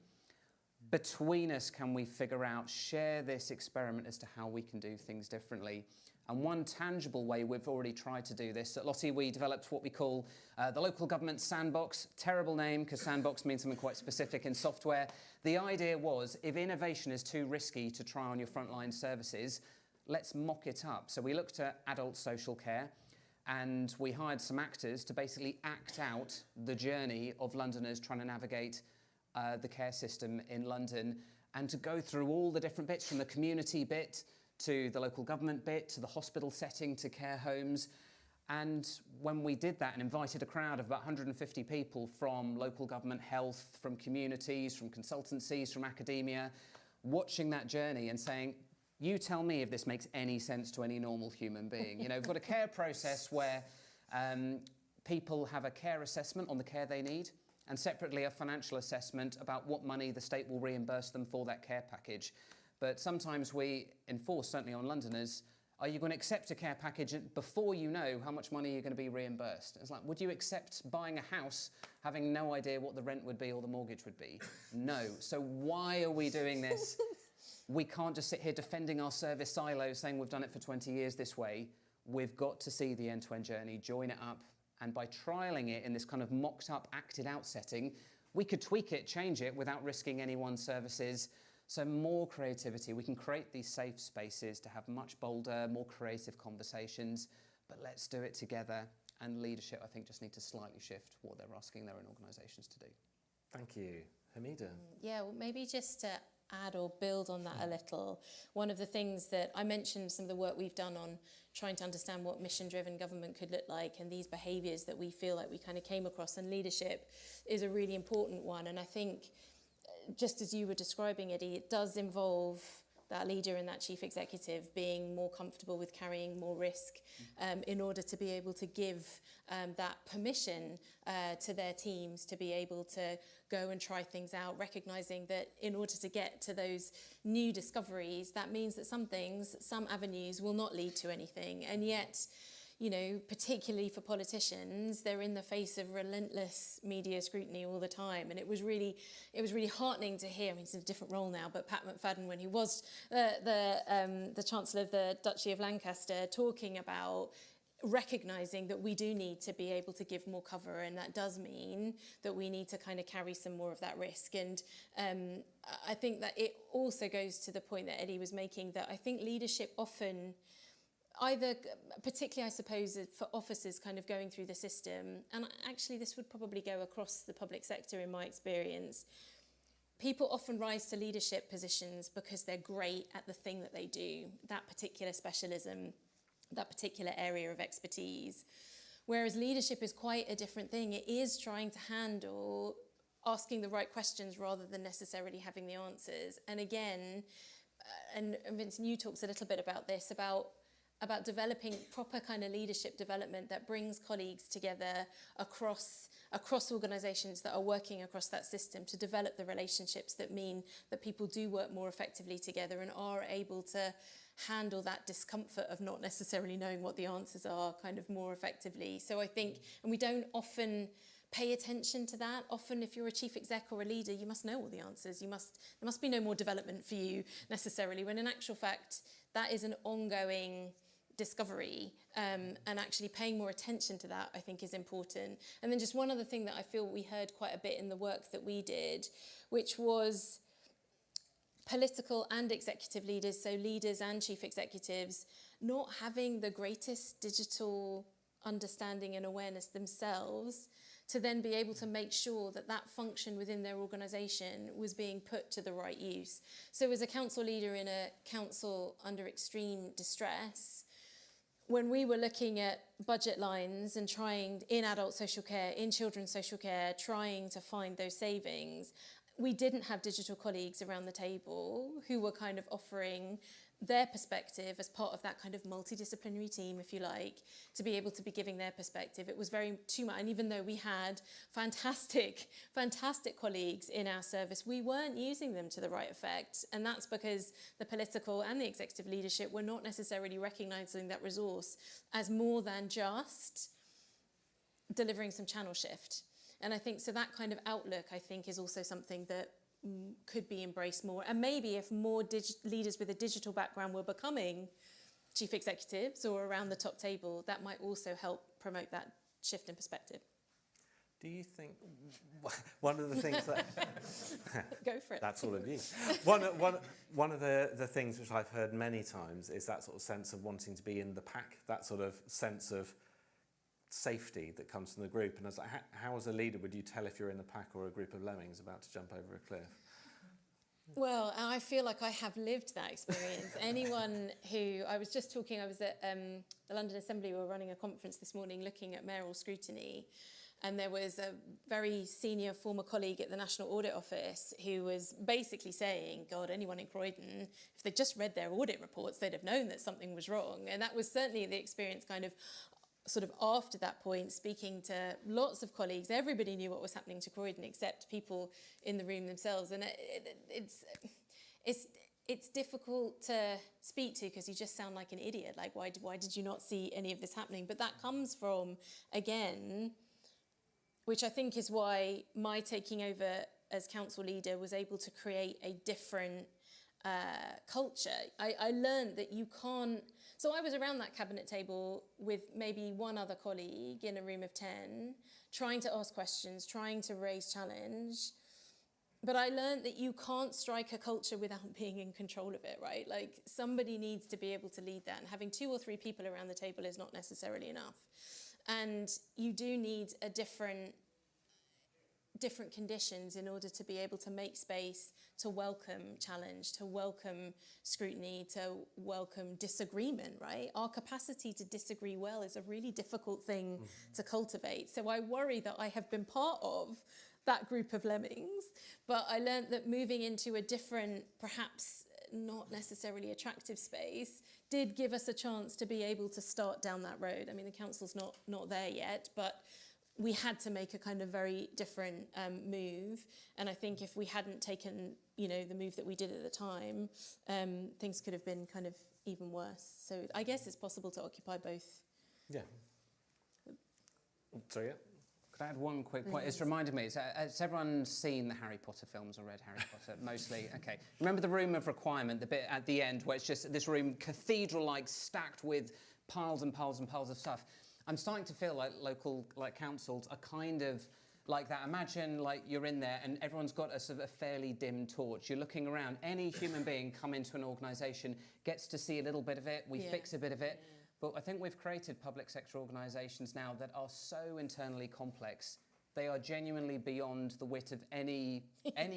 Between us, can we figure out, share this experiment as to how we can do things differently? And one tangible way we've already tried to do this, at Lottie we developed what we call the Local Government Sandbox. Terrible name, because sandbox means something quite specific in software. The idea was, if innovation is too risky to try on your frontline services, let's mock it up. So we looked at adult social care, and we hired some actors to basically act out the journey of Londoners trying to navigate the care system in London, and to go through all the different bits, from the community bit to the local government bit to the hospital setting to care homes. And when we did that and invited a crowd of about 150 people from local government, health, from communities, from consultancies, from academia, watching that journey and saying, you tell me if this makes any sense to any normal human being. You know, we've got a care process where people have a care assessment on the care they need, and separately a financial assessment about what money the state will reimburse them for that care package. But sometimes we enforce, certainly on Londoners, are you going to accept a care package before you know how much money you're going to be reimbursed? It's like, would you accept buying a house having no idea what the rent would be or the mortgage would be? No. So why are we doing this? We can't just sit here defending our service silos saying we've done it for 20 years this way. We've got to see the end-to-end journey, join it up, and by trialling it in this kind of mocked-up, acted-out setting, we could tweak it, change it without risking anyone's services. So more creativity. We can create these safe spaces to have much bolder, more creative conversations, but let's do it together. And leadership, I think, just need to slightly shift what they're asking their own organisations to do. Thank you. Hamida? Yeah, well, maybe just to add or build on that a little, one of the things that I mentioned, some of the work we've done on trying to understand what mission-driven government could look like, and these behaviours that we feel like we kind of came across, and leadership is a really important one. And I think, just as you were describing, Eddie, it does involve that leader and that chief executive being more comfortable with carrying more risk in order to be able to give that permission to their teams to be able to go and try things out, recognising that in order to get to those new discoveries, that means that some things, some avenues will not lead to anything. And yet, you know, particularly for politicians, they're in the face of relentless media scrutiny all the time. And it was really heartening to hear. I mean, he's in a different role now, but Pat McFadden, when he was the Chancellor of the Duchy of Lancaster, talking about recognizing that we do need to be able to give more cover, and that does mean that we need to kind of carry some more of that risk. And I think that it also goes to the point that Eddie was making, that I think leadership often, either particularly I suppose for officers kind of going through the system, and actually this would probably go across the public sector in my experience, people often rise to leadership positions because they're great at the thing that they do, that particular specialism, that particular area of expertise. Whereas leadership is quite a different thing. It is trying to handle asking the right questions rather than necessarily having the answers. And again, and Vincent, you talked a little bit about this, about developing proper kind of leadership development that brings colleagues together across organisations that are working across that system to develop the relationships that mean that people do work more effectively together and are able to handle that discomfort of not necessarily knowing what the answers are kind of more effectively. So I think, and we don't often pay attention to that. Often if you're a chief exec or a leader, you must know all the answers. There must be no more development for you necessarily, when in actual fact, that is an ongoing discovery, and actually paying more attention to that I think is important. And then just one other thing that I feel we heard quite a bit in the work that we did, which was political and executive leaders, so leaders and chief executives, not having the greatest digital understanding and awareness themselves to then be able to make sure that that function within their organisation was being put to the right use. So as a council leader in a council under extreme distress, when we were looking at budget lines and trying in adult social care, in children's social care, trying to find those savings, we didn't have digital colleagues around the table who were kind of offering their perspective as part of that kind of multidisciplinary team, if you like, to be able to be giving their perspective. It was very too much. And even though we had fantastic colleagues in our service, we weren't using them to the right effect. And that's because the political and the executive leadership were not necessarily recognising that resource as more than just delivering some channel shift. And I think, so that kind of outlook, I think, is also something that could be embraced more. And maybe if more leaders with a digital background were becoming chief executives or around the top table, that might also help promote that shift in perspective. Do you think one of the things that Go for it. That's all of you. One of the things which I've heard many times is that sort of sense of wanting to be in the pack, that sort of sense of safety that comes from the group. And I was like, how as a leader would you tell if you're in a pack or a group of lemmings about to jump over a cliff? Well, I feel like I have lived that experience. Anyone who, I was at the London Assembly, we were running a conference this morning looking at mayoral scrutiny, and there was a very senior former colleague at the National Audit Office who was basically saying, God, anyone in Croydon, if they'd just read their audit reports, they'd have known that something was wrong. And that was certainly the experience kind of sort of after that point, speaking to lots of colleagues. Everybody knew what was happening to Croydon except people in the room themselves. And it's difficult to speak to because you just sound like an idiot. Like, why did you not see any of this happening? But that comes from, again, which I think is why my taking over as council leader was able to create a different culture. I learned that you can't. So I was around that cabinet table with maybe one other colleague in a room of 10, trying to ask questions, trying to raise challenge. But I learned that you can't strike a culture without being in control of it, right? Like, somebody needs to be able to lead that, and having 2 or 3 people around the table is not necessarily enough. And you do need a different conditions in order to be able to make space to welcome challenge, to welcome scrutiny, to welcome disagreement, right? Our capacity to disagree well is a really difficult thing to cultivate. So I worry that I have been part of that group of lemmings, but I learned that moving into a different, perhaps not necessarily attractive space did give us a chance to be able to start down that road. I mean, the council's not there yet, but we had to make a kind of very different move. And I think if we hadn't taken, the move that we did at the time, things could have been kind of even worse. So I guess it's possible to occupy both. Yeah. Sorry, yeah. Could I add one quick point? It's reminded me, has everyone seen the Harry Potter films or read Harry Potter? Mostly, okay. Remember the room of requirement, the bit at the end where it's just this room, cathedral-like, stacked with piles and piles and piles of stuff. I'm starting to feel like local councils are kind of like that. Imagine like you're in there and everyone's got a sort of a fairly dim torch. You're looking around. Any human being come into an organisation gets to see a little bit of it. We fix a bit of it. But I think we've created public sector organisations now that are so internally complex. They are genuinely beyond the wit of any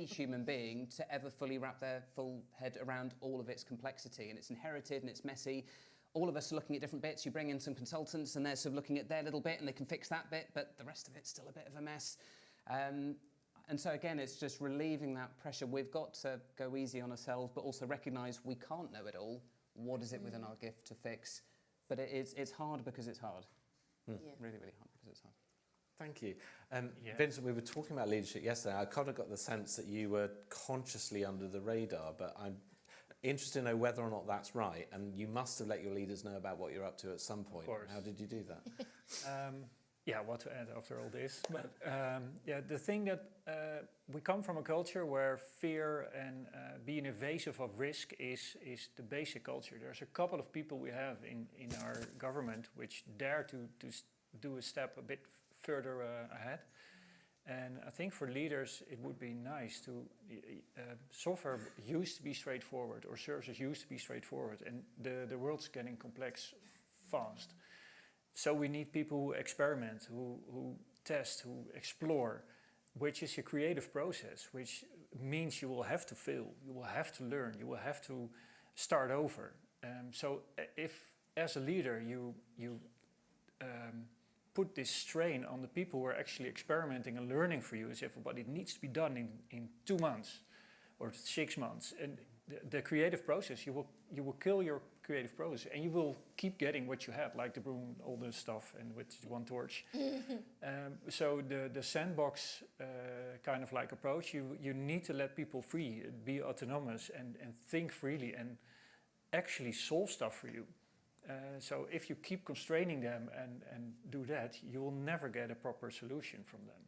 human being to ever fully wrap their full head around all of its complexity. And it's inherited and it's messy. All of us are looking at different bits. You bring in some consultants and they're sort of looking at their little bit and they can fix that bit, but the rest of it's still a bit of a mess. And so again, it's just relieving that pressure. We've got to go easy on ourselves, but also recognise we can't know it all. What is it within our gift to fix? But it's hard because it's hard. Really, really hard because it's hard. Thank you. Vincent, we were talking about leadership yesterday. I kind of got the sense that you were consciously under the radar, but I'm interested to know whether or not that's right. And you must have let your leaders know about what you're up to at some point. Of course. How did you do that? Yeah, what to add after all this. But yeah, the thing that we come from a culture where fear and being evasive of risk is the basic culture. There's a couple of people we have in our government which dare to do a step a bit further ahead. And I think for leaders, it would be nice to, software used to be straightforward, or services used to be straightforward, and the world's getting complex fast. So we need people who experiment, who test, who explore, which is a creative process, which means you will have to fail, you will have to learn, you will have to start over. So if, as a leader, you put this strain on the people who are actually experimenting and learning for you, as if what it needs to be done in 2 months or 6 months, and the creative process, you will kill your creative process, and you will keep getting what you had, like the broom, all this stuff, and with one torch. So the sandbox kind of like approach, you need to let people free, be autonomous, and think freely, and actually solve stuff for you. So if you keep constraining them and do that, you will never get a proper solution from them.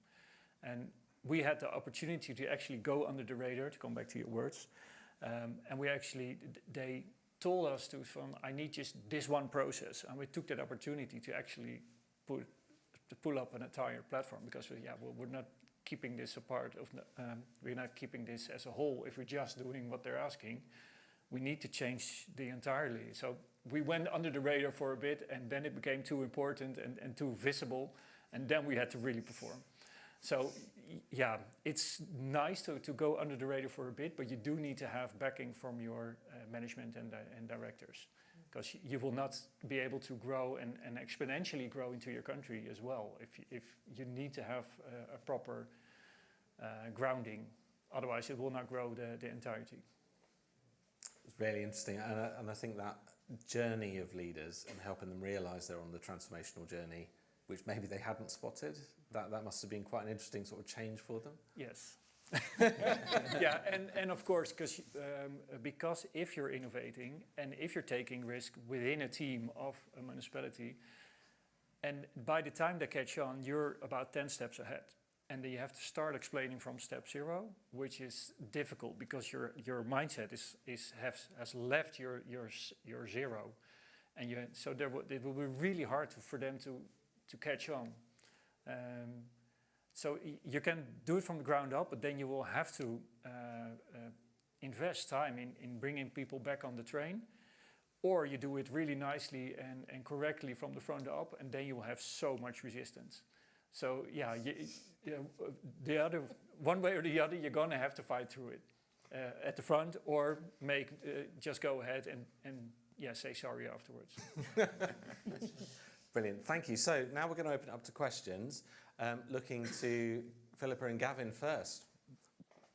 And we had the opportunity to actually go under the radar, to come back to your words. And we actually, they told us to, I need just this one process. And we took that opportunity to actually pull up an entire platform, because we're not keeping this apart, we're not keeping this as a whole. If we're just doing what they're asking, we need to change the entirely. So we went under the radar for a bit, and then it became too important and too visible, and then we had to really perform. So yeah, it's nice to go under the radar for a bit, but you do need to have backing from your management and directors, because you will not be able to grow and exponentially grow into your country as well if you need to have a proper grounding. Otherwise, it will not grow the entirety. It's really interesting, and I think that journey of leaders and helping them realise they're on the transformational journey, which maybe they hadn't spotted, that must have been quite an interesting sort of change for them. Yes. Yeah, and of course, because if you're innovating and if you're taking risk within a team of a municipality, and by the time they catch on, you're about 10 steps ahead. And then you have to start explaining from step 0, which is difficult because your mindset has left your 0, and so it will be really hard for them to catch on. So you can do it from the ground up, but then you will have to invest time in bringing people back on the train, or you do it really nicely and correctly from the front up, and then you will have so much resistance. So yeah, the other, one way or the other, you're gonna have to fight through it at the front, or just go ahead and say sorry afterwards. Brilliant, thank you. So now we're going to open it up to questions, looking to Philippa and Gavin first.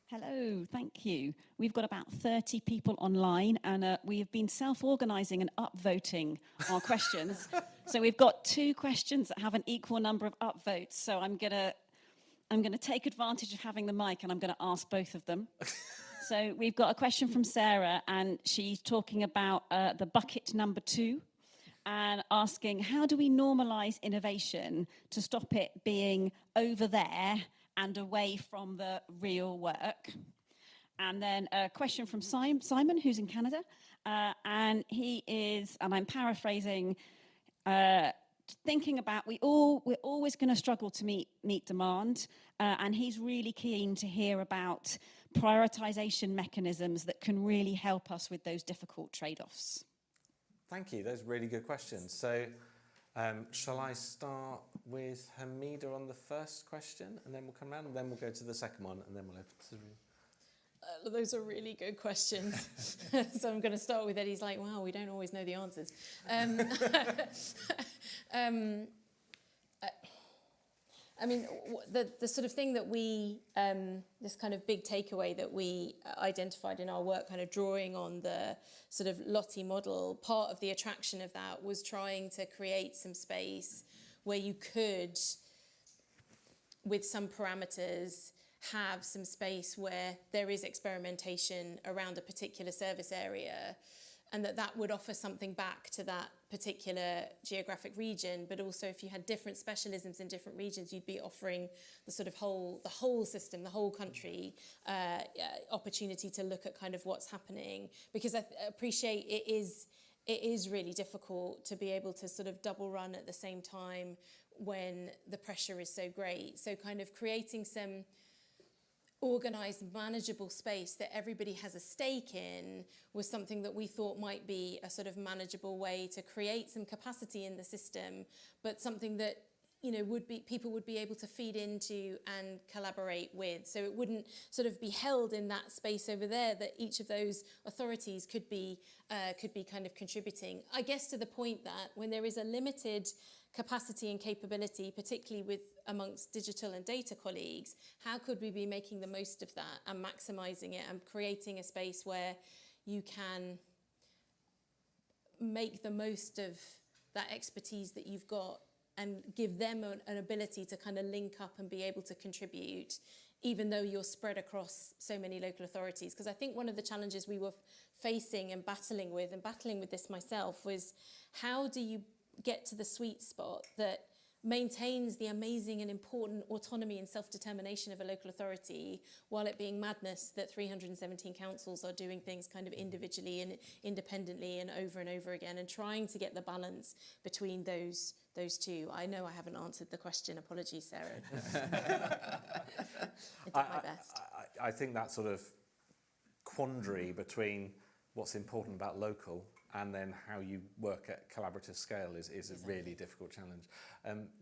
Hello, thank you. We've got about 30 people online, and we have been self-organising and upvoting our questions. So we've got 2 questions that have an equal number of upvotes. So I'm gonna take advantage of having the mic, and I'm gonna ask both of them. So we've got a question from Sarah, and she's talking about the bucket number 2, and asking, how do we normalise innovation to stop it being over there and away from the real work? And then a question from Simon, who's in Canada, and he is, and I'm paraphrasing, thinking about we're always going to struggle to meet demand, and he's really keen to hear about prioritization mechanisms that can really help us with those difficult trade-offs. Thank you. Those are really good questions. So shall I start with Hamida on the first question, and then we'll come around, and then we'll go to the second one, and then we'll open to the room. Those are really good questions. So I'm going to start with Eddie's like, wow, we don't always know the answers. I mean, the sort of thing that we, this kind of big takeaway that we identified in our work, kind of drawing on the sort of Lottie model, part of the attraction of that was trying to create some space where you could, with some parameters, have some space where there is experimentation around a particular service area, and that would offer something back to that particular geographic region. But also, if you had different specialisms in different regions, you'd be offering the sort of the whole system, the whole country, opportunity to look at kind of what's happening. Because I appreciate it is really difficult to be able to sort of double run at the same time when the pressure is so great. So kind of creating some organised, manageable space that everybody has a stake in was something that we thought might be a sort of manageable way to create some capacity in the system, but something that, you know, people would be able to feed into and collaborate with. So it wouldn't sort of be held in that space over there, that each of those authorities could be kind of contributing. I guess to the point that when there is a limited capacity and capability, particularly amongst digital and data colleagues, how could we be making the most of that and maximising it and creating a space where you can make the most of that expertise that you've got and give them an ability to kind of link up and be able to contribute, even though you're spread across so many local authorities. Because I think one of the challenges we were facing and battling with this myself, was how do you get to the sweet spot that maintains the amazing and important autonomy and self-determination of a local authority, while it being madness that 317 councils are doing things kind of individually and independently and over again, and trying to get the balance between those two. I know I haven't answered the question. Apologies, Sarah. I did my best. I think that sort of quandary between what's important about local and then how you work at collaborative scale is a really difficult challenge.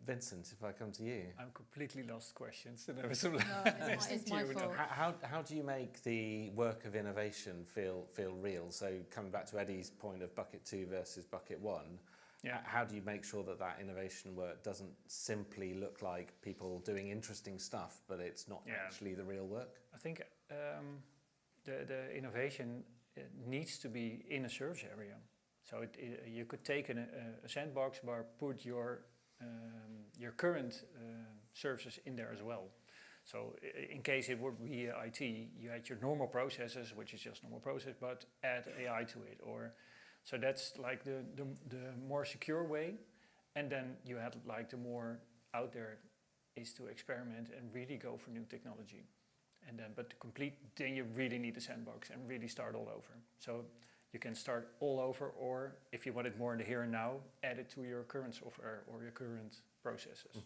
Vincent, if I come to you. I'm completely lost questions. And there was some It's my fault. How do you make the work of innovation feel real? So coming back to Eddie's point of bucket 2 versus bucket 1, how do you make sure that innovation work doesn't simply look like people doing interesting stuff, but it's not actually the real work? I think the innovation needs to be in a service area. So you could take a sandbox, but put your current services in there as well. So in case it would be IT, you had your normal processes, which is just normal process, but add AI to it. So that's like the more secure way. And then you had like the more out there is to experiment and really go for new technology. And then, but to complete, then you really need a sandbox and really start all over. So you can start all over, or if you want it more in the here and now, add it to your current software or your current processes.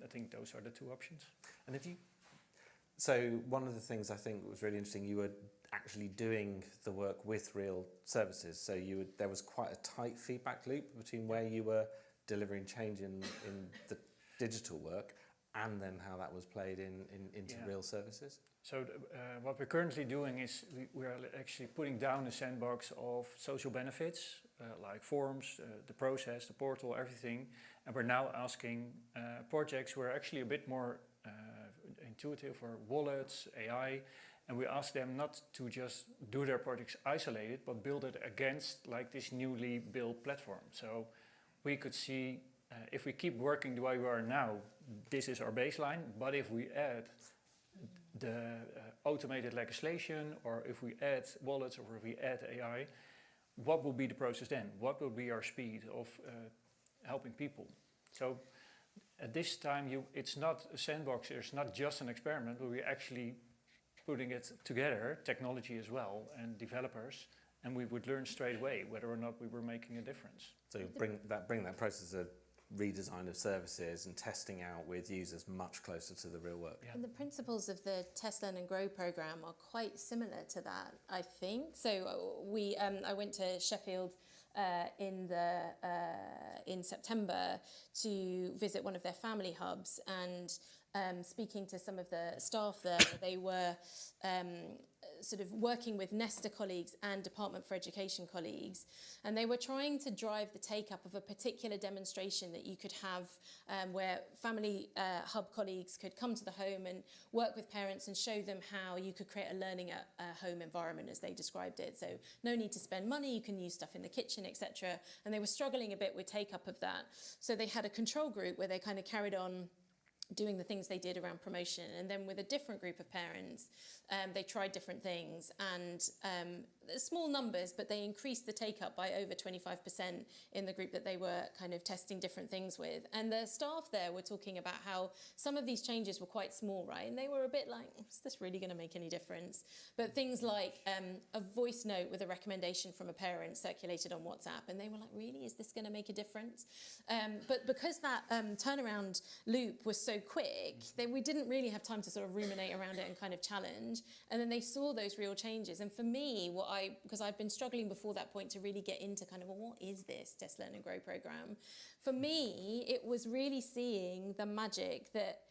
I think those are the two options. And so one of the things I think was really interesting, you were actually doing the work with real services. So there was quite a tight feedback loop between where you were delivering change in the digital work and then how that was played into real services? So what we're currently doing is we're actually putting down a sandbox of social benefits, like forms, the process, the portal, everything. And we're now asking projects who are actually a bit more intuitive, or wallets, AI, and we ask them not to just do their projects isolated, but build it against like this newly built platform. So we could see if we keep working the way we are now, this is our baseline, but if we add the automated legislation, or if we add wallets, or if we add AI, what will be the process then? What will be our speed of helping people? So at this time, it's not a sandbox, it's not just an experiment, but we're actually putting it together, technology as well, and developers, and we would learn straight away whether or not we were making a difference. So bring that process of redesign of services and testing out with users much closer to the real work. Yeah. And the principles of the Test, Learn and Grow program are quite similar to that, I think. So I went to Sheffield in September to visit one of their family hubs, and speaking to some of the staff there, they were sort of working with Nesta colleagues and Department for Education colleagues, and they were trying to drive the take-up of a particular demonstration that you could have where family hub colleagues could come to the home and work with parents and show them how you could create a learning at home environment, as they described it. So no need to spend money, you can use stuff in the kitchen, etc. And they were struggling a bit with take-up of that. So they had a control group where they kind of carried on doing the things they did around promotion, and then with a different group of parents they tried different things, and small numbers, but they increased the take-up by over 25% in the group that they were kind of testing different things with. And the staff there were talking about how some of these changes were quite small, right? And they were a bit like, is this really going to make any difference? But things like a voice note with a recommendation from a parent circulated on WhatsApp, and they were like, really, is this going to make a difference? But because that turnaround loop was so quick, we didn't really have time to sort of ruminate around it and kind of challenge. And then they saw those real changes. And for me, because I've been struggling before that point to really get into kind of, well, what is this Test, Learn and Grow program? For me, it was really seeing the magic that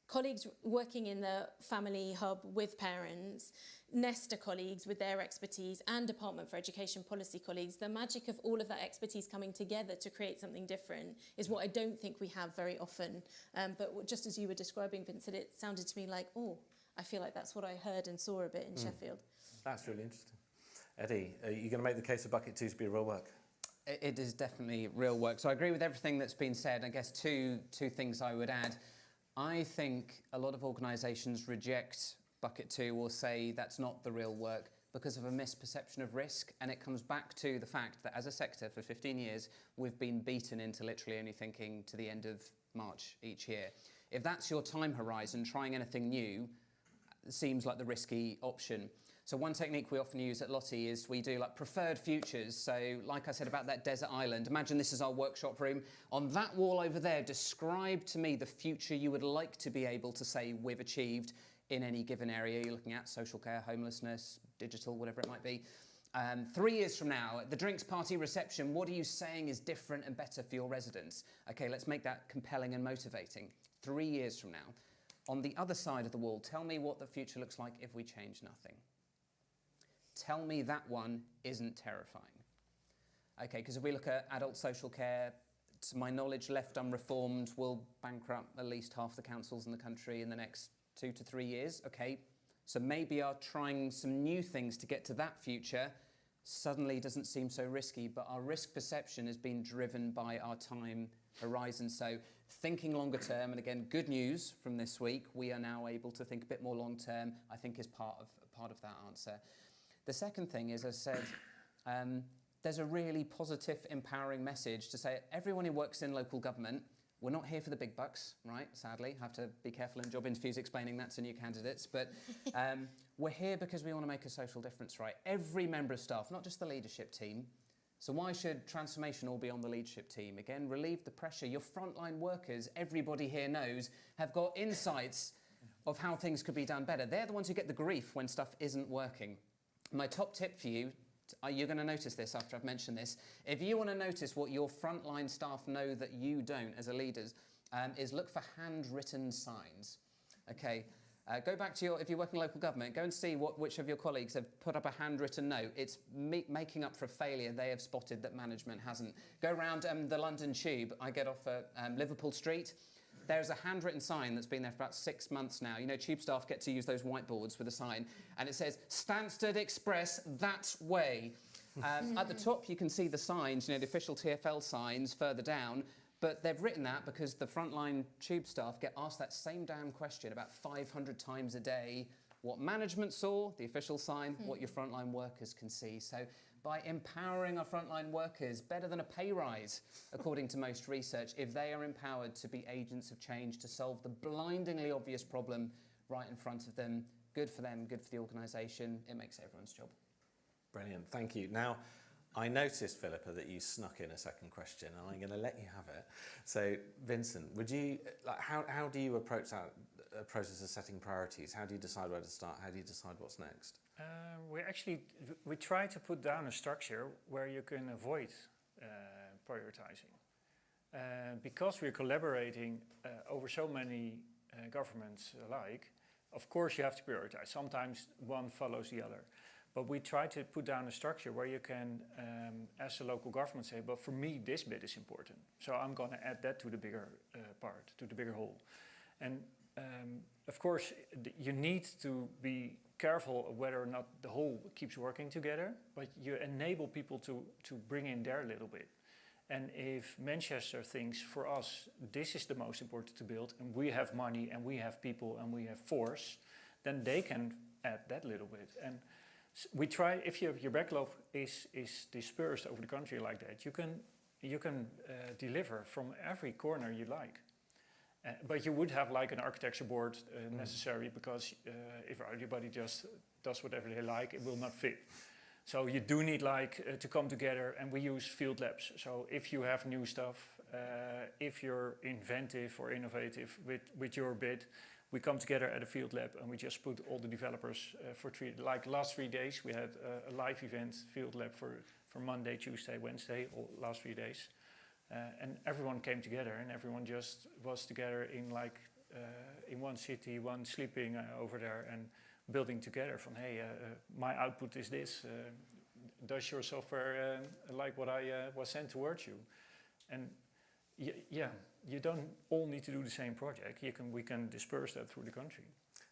colleagues working in the family hub with parents, Nesta colleagues with their expertise, and Department for Education policy colleagues, the magic of all of that expertise coming together to create something different is what I don't think we have very often. But just as you were describing, Vincent, it sounded to me like, oh, I feel like that's what I heard and saw a bit in Sheffield. That's really interesting. Eddie, are you going to make the case for Bucket 2 to be real work? It is definitely real work. So I agree with everything that's been said. I guess two things I would add. I think a lot of organisations reject Bucket 2 or say that's not the real work because of a misperception of risk. And it comes back to the fact that as a sector for 15 years, we've been beaten into literally only thinking to the end of March each year. If that's your time horizon, trying anything new seems like the risky option. So one technique we often use at Lottie is we do like preferred futures. So like I said about that desert island, imagine this is our workshop room. On that wall over there, describe to me the future you would like to be able to say we've achieved in any given area you're looking at, social care, homelessness, digital, whatever it might be. 3 years from now, at the drinks party reception, what are you saying is different and better for your residents? Okay, let's make that compelling and motivating. 3 years from now. On the other side of the wall, tell me what the future looks like if we change nothing. Tell me that one isn't terrifying. Okay, because if we look at adult social care, to my knowledge, left unreformed, will bankrupt at least half the councils in the country in the next 2 to 3 years. Okay, so maybe our trying some new things to get to that future suddenly doesn't seem so risky, but our risk perception has been driven by our time horizon. So thinking longer term, and again, good news from this week, we are now able to think a bit more long term, I think is part of that answer. The second thing is, as I said, there's a really positive, empowering message to say everyone who works in local government, we're not here for the big bucks, right? Sadly, have to be careful in job interviews explaining that to new candidates, but we're here because we want to make a social difference, right? Every member of staff, not just the leadership team. So why should transformation all be on the leadership team? Again, relieve the pressure. Your frontline workers, everybody here knows, have got insights of how things could be done better. They're the ones who get the grief when stuff isn't working. My top tip for you, you're going to notice this after I've mentioned this, if you want to notice what your frontline staff know that you don't as a leaders, is look for handwritten signs. Okay, go back to if you're working local government, go and see which of your colleagues have put up a handwritten note. It's making up for a failure they have spotted that management hasn't. Go around the London Tube. I get off at Liverpool Street. There's a handwritten sign that's been there for about 6 months now. You know, tube staff get to use those whiteboards with a sign, and it says, Stansted Express, that way. At the top, you can see the signs, you know, the official TfL signs further down, but they've written that because the frontline tube staff get asked that same damn question about 500 times a day. What management saw, the official sign, what your frontline workers can see. So by empowering our frontline workers, better than a pay rise, according to most research, if they are empowered to be agents of change to solve the blindingly obvious problem right in front of them, good for them, good for the organisation, it makes everyone's job. Brilliant, thank you. Now, I noticed, Philippa, that you snuck in a second question, and I'm going to let you have it. So, Vincent, would you, like, how do you approach that process of setting priorities? How do you decide where to start? How do you decide what's next? We try to put down a structure where you can avoid prioritizing. Because we're collaborating over so many governments alike, of course you have to prioritize. Sometimes one follows the other. But we try to put down a structure where you can, as a local government, say, but for me this bit is important. So I'm going to add that to the bigger part, to the bigger whole. And of course, you need to be careful of whether or not the whole keeps working together, but you enable people to bring in their little bit. And if Manchester thinks, for us, this is the most important to build, and we have money, and we have people, and we have force, then they can add that little bit. And we try, if your backlog is dispersed over the country like that, you can deliver from every corner you like. But you would have like an architecture board necessary, because if everybody just does whatever they like, it will not fit. So you do need like to come together, and we use field labs. So if you have new stuff, if you're inventive or innovative with your bit, we come together at a field lab and we just put all the developers for like last 3 days, we had a live event field lab for Monday, Tuesday, Wednesday, all last 3 days. And everyone came together, and everyone just was together in like in one city, one sleeping over there, and building together from, hey, my output is this. Does your software like what I was sent towards you? And yeah, you don't all need to do the same project. We can disperse that through the country.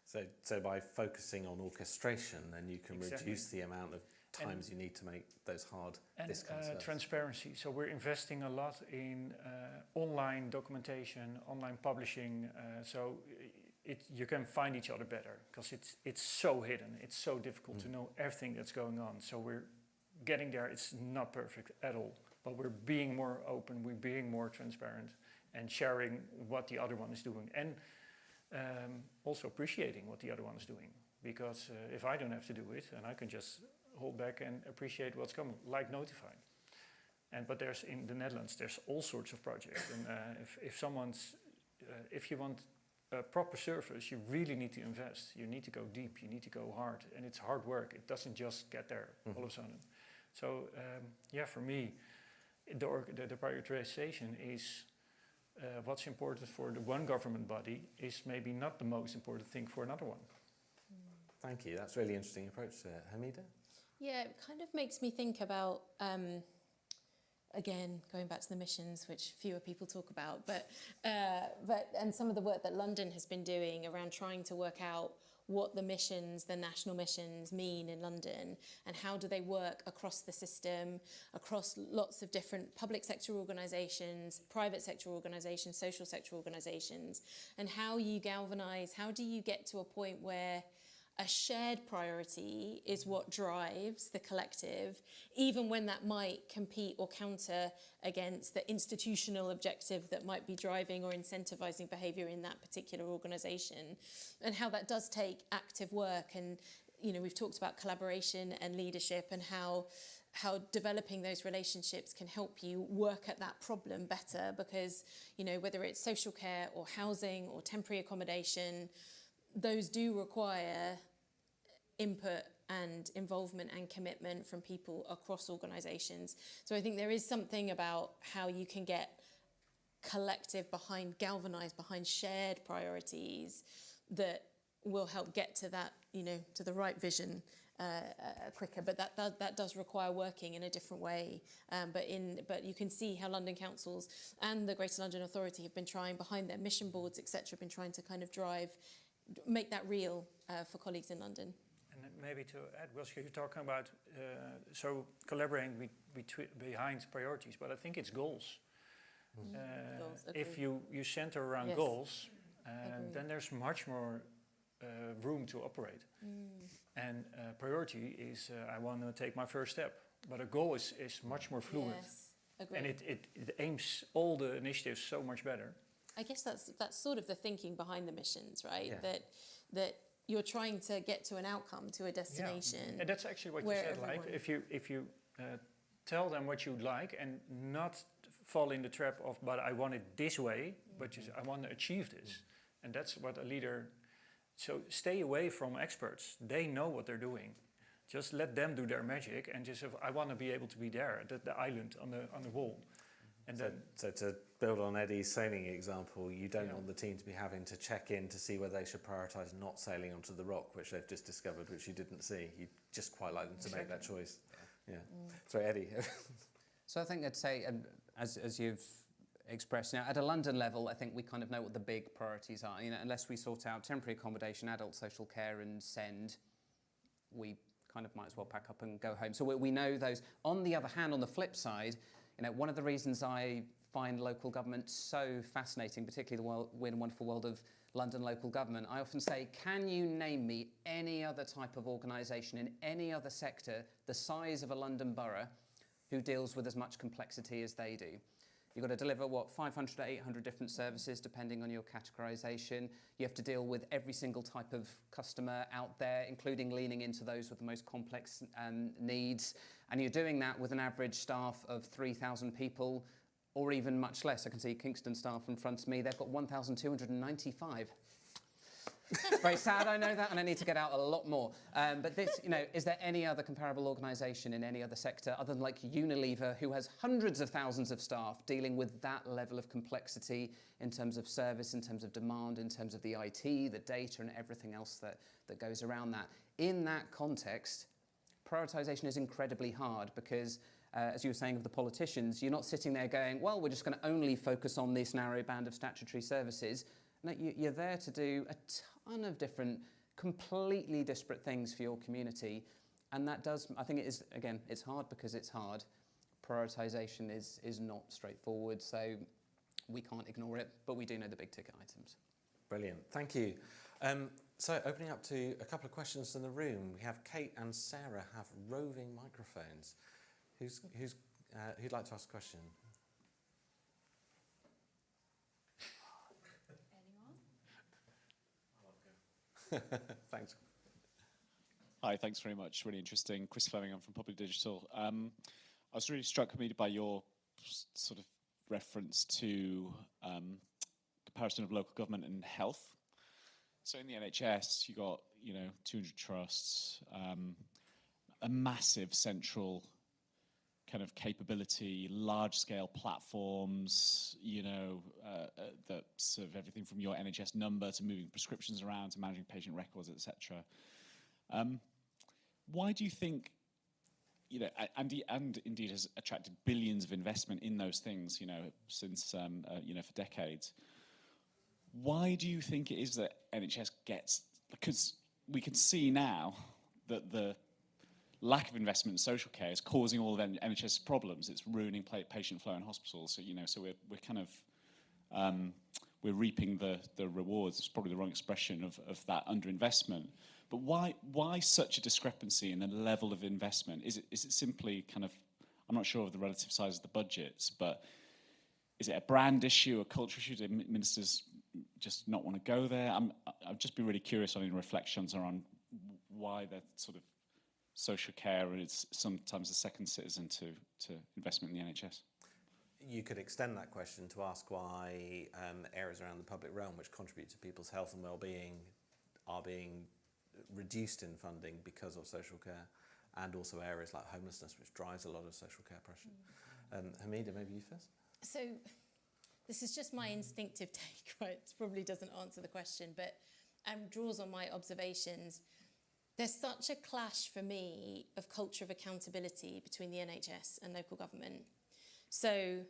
So by focusing on orchestration, then you can Exactly. reduce the amount of times you need to make those hard discounts. And transparency. So we're investing a lot in online documentation, online publishing. So you can find each other better, because it's so hidden. It's so difficult to know everything that's going on. So we're getting there. It's not perfect at all, but we're being more open. We're being more transparent and sharing what the other one is doing, and also appreciating what the other one is doing. Because if I don't have to do it, and I can just hold back and appreciate what's coming, like Notify. But there's, in the Netherlands, there's all sorts of projects. And if you want a proper service, you really need to invest. You need to go deep. You need to go hard, and it's hard work. It doesn't just get there all of a sudden. So yeah, for me, the prioritization is what's important for the one government body is maybe not the most important thing for another one. Thank you. That's a really interesting approach. Hamida? Yeah, it kind of makes me think about, again, going back to the missions, which fewer people talk about, but and some of the work that London has been doing around trying to work out what the missions, the national missions, mean in London, and how do they work across the system, across lots of different public sector organisations, private sector organisations, social sector organisations, and how you galvanise, how do you get to a point where a shared priority is what drives the collective, even when that might compete or counter against the institutional objective that might be driving or incentivising behaviour in that particular organisation, and how that does take active work. And, you know, we've talked about collaboration and leadership, and how developing those relationships can help you work at that problem better, because, you know, whether it's social care or housing or temporary accommodation, those do require input and involvement and commitment from people across organisations. So I think there is something about how you can get collective behind, galvanised behind shared priorities that will help get to that, you know, to the right vision quicker. But that does require working in a different way. But you can see how London councils and the Greater London Authority have been trying, behind their mission boards, etc., have been trying to kind of make that real for colleagues in London. And maybe to add, Wilske, you're talking about so collaborating behind priorities, but I think it's goals. Goals, if you center around Yes. goals, then there's much more room to operate. And priority is, I want to take my first step, but a goal is much more fluid. Yes, agreed. And it aims all the initiatives so much better. I guess that's sort of the thinking behind the missions, right? Yeah. That you're trying to get to an outcome, to a destination. And that's actually what you where said. Like everyone- if you tell them what you'd like and not fall in the trap of, but I want it this way, but just I want to achieve this, and that's what a leader. So stay away from experts. They know what they're doing. Just let them do their magic, and just I want to be able to be there, the island on the wall, and then. So to build on Eddie's sailing example, you don't want the team to be having to check in to see whether they should prioritise not sailing onto the rock, which they've just discovered, which you didn't see. You just quite like them to make that choice. Yeah. Sorry, Eddie. So I think I'd say, as you've expressed, now at a London level, I think we kind of know what the big priorities are. Unless we sort out temporary accommodation, adult social care, and SEND, we kind of might as well pack up and go home. So we know those. On the other hand, on the flip side, one of the reasons I find local government so fascinating, particularly the weird and wonderful world of London local government, I often say, can you name me any other type of organisation in any other sector the size of a London borough who deals with as much complexity as they do? You've got to deliver, 500 to 800 different services, depending on your categorisation. You have to deal with every single type of customer out there, including leaning into those with the most complex needs. And you're doing that with an average staff of 3,000 people, or even much less. I can see Kingston staff in front of me. They've got 1,295. Very sad, I know that, and I need to get out a lot more. But this, is there any other comparable organisation in any other sector other than like Unilever, who has hundreds of thousands of staff dealing with that level of complexity in terms of service, in terms of demand, in terms of the IT, the data, and everything else that goes around that? In that context, prioritisation is incredibly hard because, as you were saying of the politicians, you're not sitting there going, well, we're just going to only focus on this narrow band of statutory services. No, you're there to do a ton of different, completely disparate things for your community. And that does, I think it is, again, it's hard because it's hard. Prioritisation is not straightforward, so we can't ignore it, but we do know the big ticket items. Brilliant, thank you. So opening up to a couple of questions in the room, we have Kate and Sarah have roving microphones. Who'd like to ask a question? Thanks. Hi, thanks very much. Really interesting. Chris Fleming, I'm from Public Digital. I was really struck by your sort of reference to comparison of local government and health. So in the NHS, you got 200 trusts, a massive central kind of capability, large-scale platforms, that serve everything from your NHS number to moving prescriptions around to managing patient records, etc. Why do you think, and indeed has attracted billions of investment in those things, since for decades? Why do you think it is that NHS gets? Because we can see now that the lack of investment in social care is causing all of NHS problems. It's ruining patient flow in hospitals. So we're kind of we're reaping the rewards. It's probably the wrong expression of that underinvestment. But why such a discrepancy in the level of investment? Is it simply kind of, I'm not sure of the relative size of the budgets, but is it a brand issue, a culture issue? Do ministers just not want to go there? I'd just be really curious on your reflections around why that sort of social care is sometimes a second citizen to investment in the NHS. You could extend that question to ask why areas around the public realm which contribute to people's health and well-being are being reduced in funding because of social care, and also areas like homelessness, which drives a lot of social care pressure. Hamida, maybe you first? So this is just my instinctive take, right? It probably doesn't answer the question, but draws on my observations. There's such a clash for me of culture of accountability between the NHS and local government. So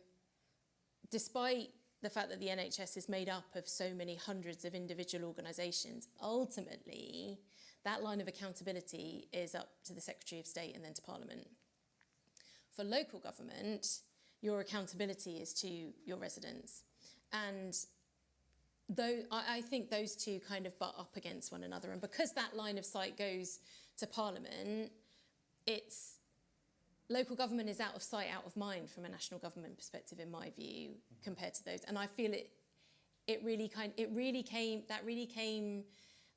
despite the fact that the NHS is made up of so many hundreds of individual organisations, ultimately that line of accountability is up to the Secretary of State and then to Parliament. For local government, your accountability is to your residents. And though I think those two kind of butt up against one another, and because that line of sight goes to Parliament, it's local government is out of sight, out of mind from a national government perspective, in my view, compared to those. And I feel it really came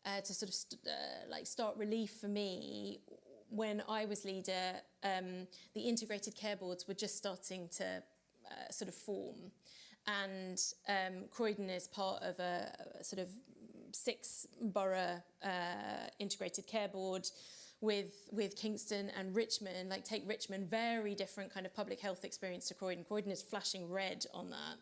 to sort of start relief for me. When I was leader, the integrated care boards were just starting to sort of form, and Croydon is part of a sort of 6-borough integrated care board with Kingston and Richmond. Like, take Richmond, very different kind of public health experience to Croydon. Croydon is flashing red on that.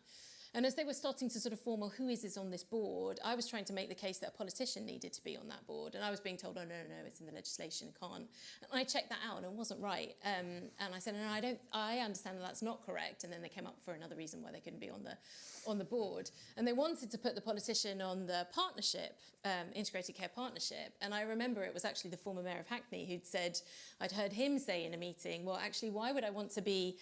And as they were starting to sort of form, well, who is on this board? I was trying to make the case that a politician needed to be on that board. And I was being told, oh, no, it's in the legislation, it can't. And I checked that out and it wasn't right. And I said, no, I understand that that's not correct. And then they came up for another reason why they couldn't be on the board. And they wanted to put the politician on the partnership, integrated care partnership. And I remember it was actually the former mayor of Hackney who'd said, I'd heard him say in a meeting, well, actually, why would I want to be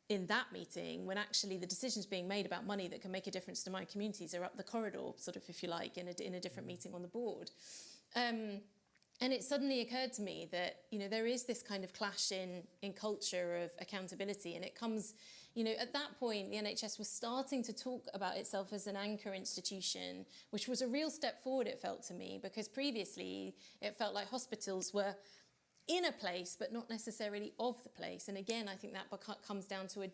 in that meeting when actually the decisions being made about money that can make a difference to my communities are up the corridor, sort of, if you like, in a different meeting on the board. And it suddenly occurred to me that, there is this kind of clash in culture of accountability, and it comes, at that point, the NHS was starting to talk about itself as an anchor institution, which was a real step forward, it felt to me, because previously it felt like hospitals were in a place, but not necessarily of the place. And again, I think that comes down to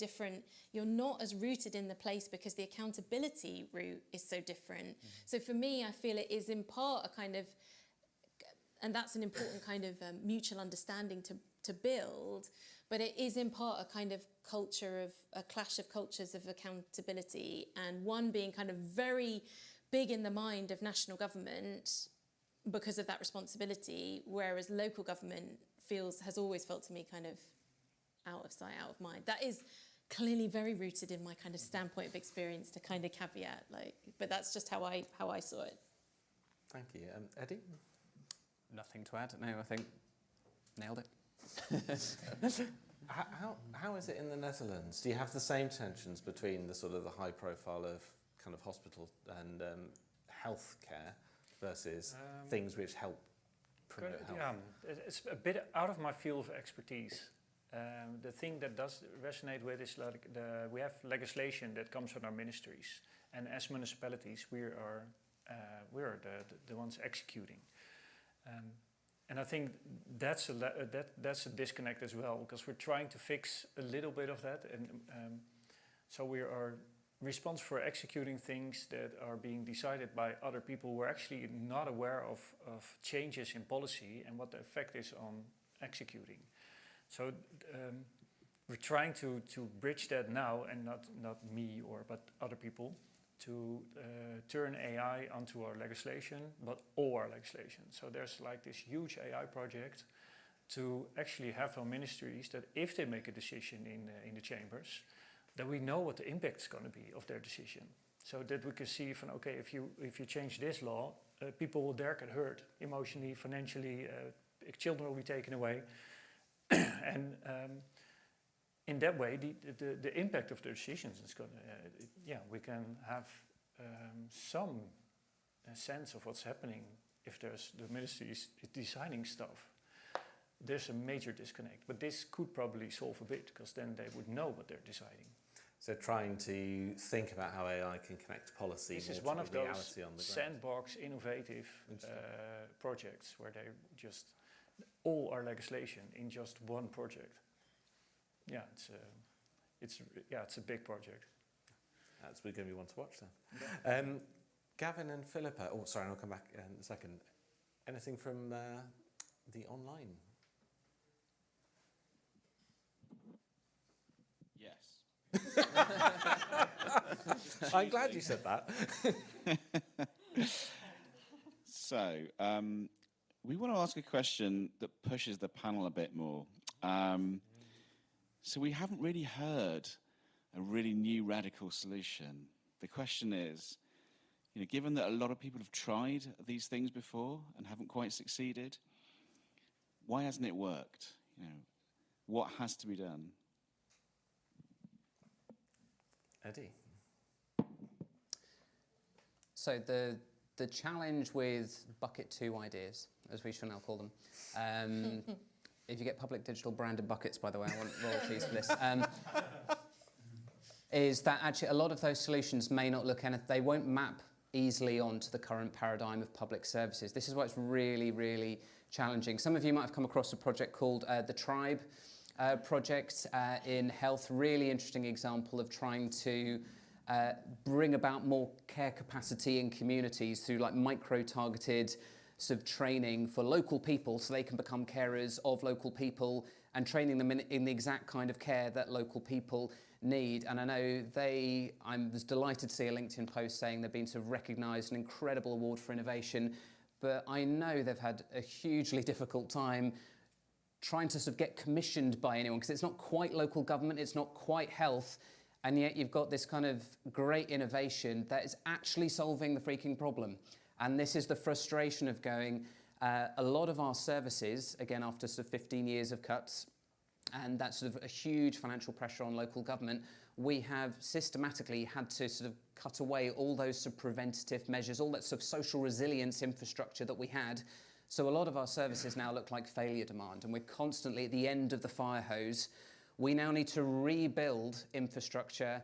you're not as rooted in the place because the accountability route is so different. So for me, I feel it is in part a kind of, and that's an important kind of mutual understanding to build, but it is in part a kind of a clash of cultures of accountability, and one being kind of very big in the mind of national government because of that responsibility, whereas local government has always felt to me kind of out of sight, out of mind. That is clearly very rooted in my kind of standpoint of experience to kind of caveat, but that's just how I saw it. Thank you. Eddie? Nothing to add. No, I think nailed it. How is it in the Netherlands? Do you have the same tensions between the sort of the high profile of kind of hospital and health care versus things which help promote health? Yeah, it's a bit out of my field of expertise. The thing that does resonate with is we have legislation that comes from our ministries, and as municipalities, we are the ones executing. And I think that's a disconnect as well, because we're trying to fix a little bit of that, and so we are responsible for executing things that are being decided by other people who are actually not aware of changes in policy and what the effect is on executing. So we're trying to bridge that now, and not me but other people, to turn AI onto our legislation, but all our legislation. So there's like this huge AI project to actually have our ministries that if they make a decision in the chambers, that we know what the impact is going to be of their decision. So that we can see from, okay, if you change this law, people will dare get hurt emotionally, financially, children will be taken away. And in that way, the impact of the decisions is going to, we can have some sense of what's happening if there's the ministry is deciding stuff. There's a major disconnect, but this could probably solve a bit, because then they would know what they're deciding. So trying to think about how AI can connect policy this more is to one the of those reality on the ground. sandbox innovative projects where they just all our legislation in just one project. Yeah, it's a big project. That's going to be one to watch then. Gavin and Philippa. Oh, sorry, I'll come back in a second. Anything from the online? Yes. I'm glad you said that. So, we want to ask a question that pushes the panel a bit more. So we haven't really heard a really new radical solution. The question is, given that a lot of people have tried these things before and haven't quite succeeded, why hasn't it worked? What has to be done? Eddie. So the challenge with bucket 2 ideas, as we shall now call them, if you get public digital branded buckets, by the way, I want royalties for this, is that actually a lot of those solutions may not look anything, they won't map easily onto the current paradigm of public services. This is why it's really, really challenging. Some of you might have come across a project called the Tribe project in health. Really interesting example of trying to bring about more care capacity in communities through like micro-targeted sort of training for local people so they can become carers of local people and training them in the exact kind of care that local people need. And I know I was delighted to see a LinkedIn post saying they've been sort of recognised an incredible award for innovation, but I know they've had a hugely difficult time trying to sort of get commissioned by anyone because it's not quite local government, it's not quite health, and yet you've got this kind of great innovation that is actually solving the freaking problem. And this is the frustration of going, a lot of our services, again, after sort of 15 years of cuts, and that's sort of a huge financial pressure on local government, we have systematically had to sort of cut away all those sort of preventative measures, all that sort of social resilience infrastructure that we had. So a lot of our services now look like failure demand, and we're constantly at the end of the fire hose. We now need to rebuild infrastructure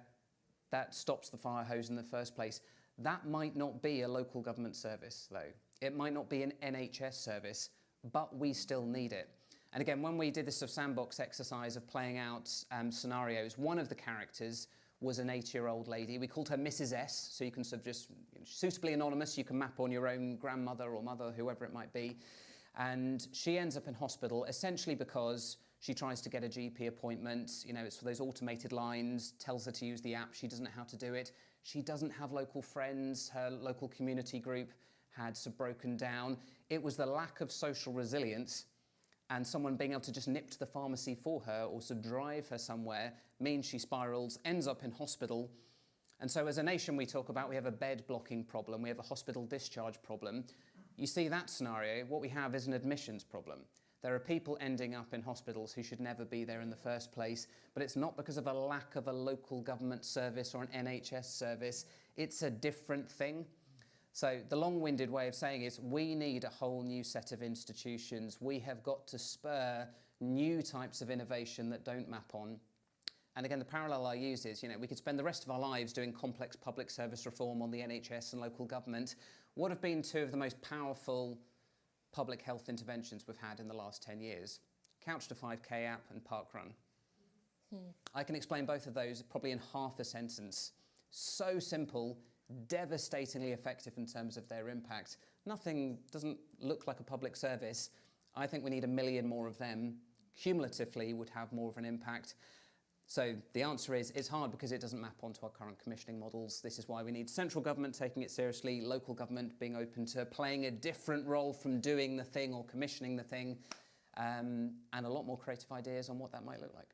that stops the fire hose in the first place. That might not be a local government service, though. It might not be an NHS service, but we still need it. And again, when we did this sort of sandbox exercise of playing out scenarios, one of the characters was an 80-year-old lady. We called her Mrs. S, so you can sort of just, suitably anonymous, you can map on your own grandmother or mother, whoever it might be. And she ends up in hospital essentially because she tries to get a GP appointment. You know, it's for those automated lines, tells her to use the app. She doesn't know how to do it. She doesn't have local friends. Her local community group had sort of broken down. It was the lack of social resilience and someone being able to just nip to the pharmacy for her or sort of drive her somewhere means she spirals, ends up in hospital. And so as a nation we talk about we have a bed blocking problem, we have a hospital discharge problem. You see that scenario, what we have is an admissions problem. There are people ending up in hospitals who should never be there in the first place, but it's not because of a lack of a local government service or an NHS service. It's a different thing. So the long-winded way of saying is we need a whole new set of institutions. We have got to spur new types of innovation that don't map on. And again, the parallel I use is, we could spend the rest of our lives doing complex public service reform on the NHS and local government. What have been two of the most powerful public health interventions we've had in the last 10 years? Couch to 5K app and Parkrun. I can explain both of those probably in half a sentence. So simple, devastatingly effective in terms of their impact. Nothing doesn't look like a public service. I think we need 1 million more of them. Cumulatively would have more of an impact. So the answer is it's hard because it doesn't map onto our current commissioning models. This is why we need central government taking it seriously, local government being open to playing a different role from doing the thing or commissioning the thing, and a lot more creative ideas on what that might look like.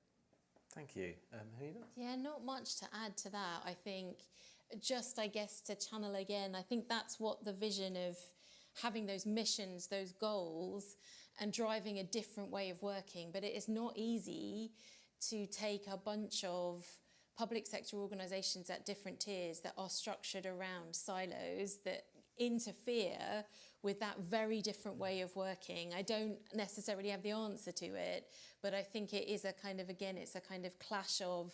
Thank you. Hanina? Yeah, not much to add to that. I think I guess to channel again, I think that's what the vision of having those missions, those goals, and driving a different way of working. But it is not easy to take a bunch of public sector organisations at different tiers that are structured around silos that interfere with that very different way of working. I don't necessarily have the answer to it, but I think it is a kind of, again, it's a kind of clash of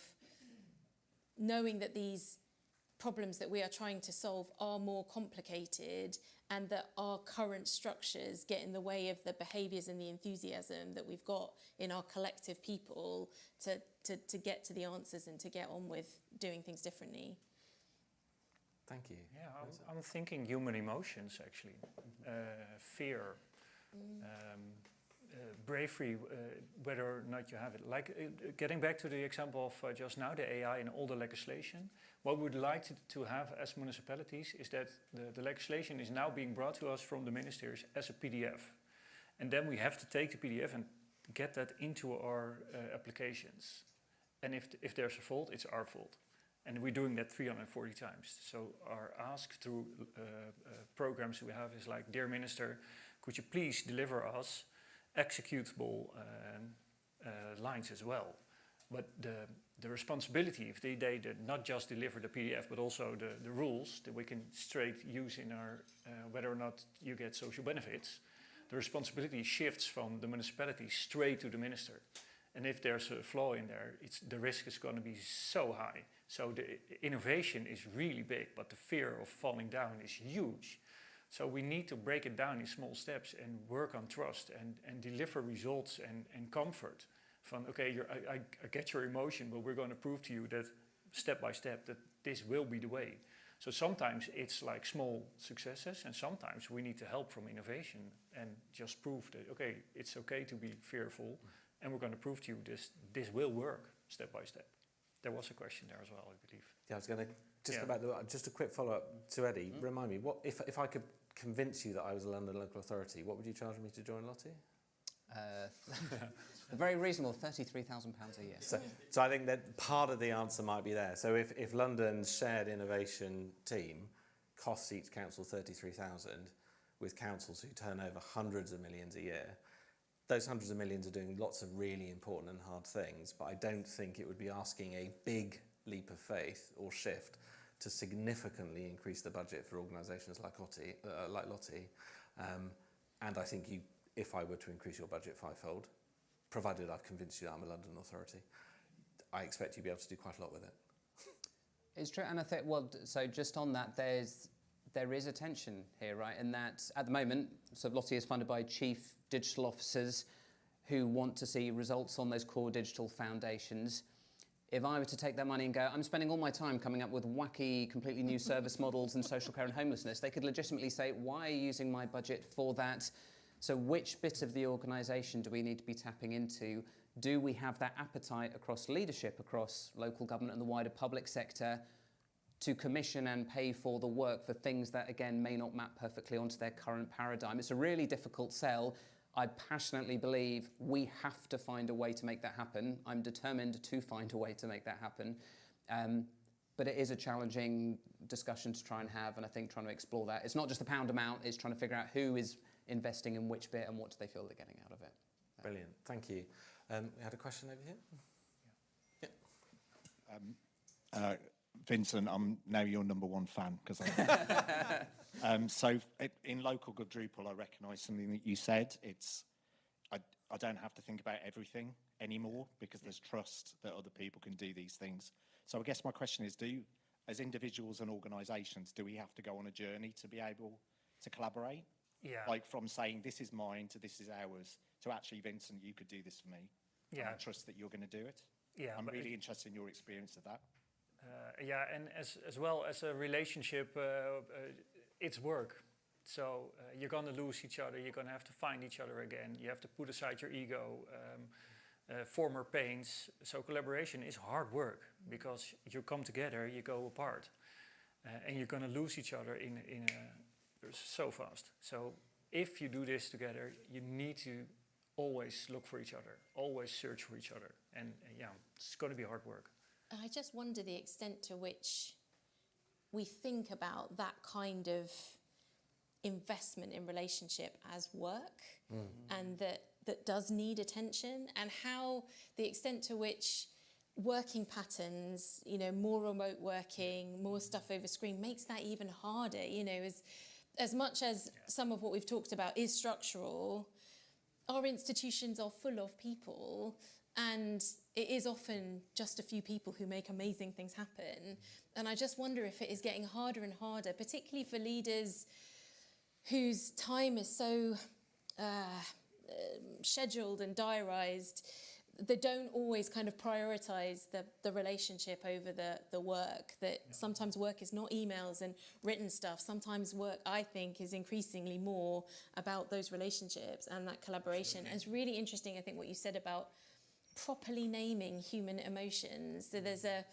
knowing that these problems that we are trying to solve are more complicated and that our current structures get in the way of the behaviours and the enthusiasm that we've got in our collective people to get to the answers and to get on with doing things differently. Thank you. Yeah, I'm thinking human emotions actually. Fear, bravery, whether or not you have it. Like getting back to the example of just now, the AI and all the legislation, what we would like to have as municipalities is that the legislation is now being brought to us from the ministers as a PDF. And then we have to take the PDF and get that into our applications. And if there's a fault, it's our fault. And we're doing that 340 times. So our ask through programs we have is like, dear minister, could you please deliver us executable lines as well? But the responsibility, if they not just deliver the PDF, but also the rules that we can straight use in our, whether or not you get social benefits, the responsibility shifts from the municipality straight to the minister. And if there's a flaw in there, the risk is going to be so high. So the innovation is really big, but the fear of falling down is huge. So we need to break it down in small steps and work on trust and deliver results and comfort. From, okay, I get your emotion, but we're going to prove to you that step by step that this will be the way. So sometimes it's like small successes, and sometimes we need to help from innovation and just prove that, okay, it's okay to be fearful, and we're going to prove to you this will work step by step. There was a question there as well, I believe. Yeah, I was going to just go back to just a quick follow-up to Eddie. Remind me, what if I could convince you that I was a London local authority, what would you charge me to join Lottie? Very reasonable, £33,000 a year. So I think that part of the answer might be there. So if London's shared innovation team costs each council 33,000, with councils who turn over hundreds of millions a year, those hundreds of millions are doing lots of really important and hard things, but I don't think it would be asking a big leap of faith or shift to significantly increase the budget for organisations like Lottie. And I think if I were to increase your budget fivefold, provided I've convinced you that I'm a London authority, I expect you'd be able to do quite a lot with it. It's true, and I think, well, so just on that, there is a tension here, right? In that at the moment, so Lottie is funded by chief digital officers who want to see results on those core digital foundations. If I were to take that money and go, I'm spending all my time coming up with wacky, completely new service models in social care and homelessness, they could legitimately say, why are you using my budget for that? So which bit of the organisation do we need to be tapping into? Do we have that appetite across leadership, across local government and the wider public sector to commission and pay for the work for things that, again, may not map perfectly onto their current paradigm? It's a really difficult sell. I passionately believe we have to find a way to make that happen. I'm determined to find a way to make that happen. But it is a challenging discussion to try and have, and I think trying to explore that. It's not just the pound amount, it's trying to figure out who is investing in which bit and what do they feel they're getting out of it. Brilliant, thank you. We had a question over here. Yeah. Vincent, I'm now your number one fan because in local good Drupal, I recognise something that you said. I don't have to think about everything anymore because there's trust that other people can do these things. So I guess my question is, as individuals and organisations, do we have to go on a journey to be able to collaborate? Yeah. Like from saying this is mine to this is ours to actually, Vincent, you could do this for me. Yeah. And I trust that you're going to do it. Yeah, I'm really interested in your experience of that. And as well as a relationship, it's work. So you're going to lose each other. You're going to have to find each other again. You have to put aside your ego, former pains. So collaboration is hard work because you come together, you go apart, and you're going to lose each other so fast. So if you do this together, you need to always look for each other, always search for each other, and it's going to be hard work. I just wonder the extent to which we think about that kind of investment in relationship as work, and that does need attention, and how the extent to which working patterns, more remote working, more stuff over screen makes that even harder. As much as some of what we've talked about is structural, our institutions are full of people, and it is often just a few people who make amazing things happen. And I just wonder if it is getting harder and harder, particularly for leaders whose time is so scheduled and diarised. They don't always kind of prioritise the relationship over the work, that sometimes work is not emails and written stuff. Sometimes work, I think, is increasingly more about those relationships and that collaboration. And it's really interesting, I think, what you said about properly naming human emotions. So there's a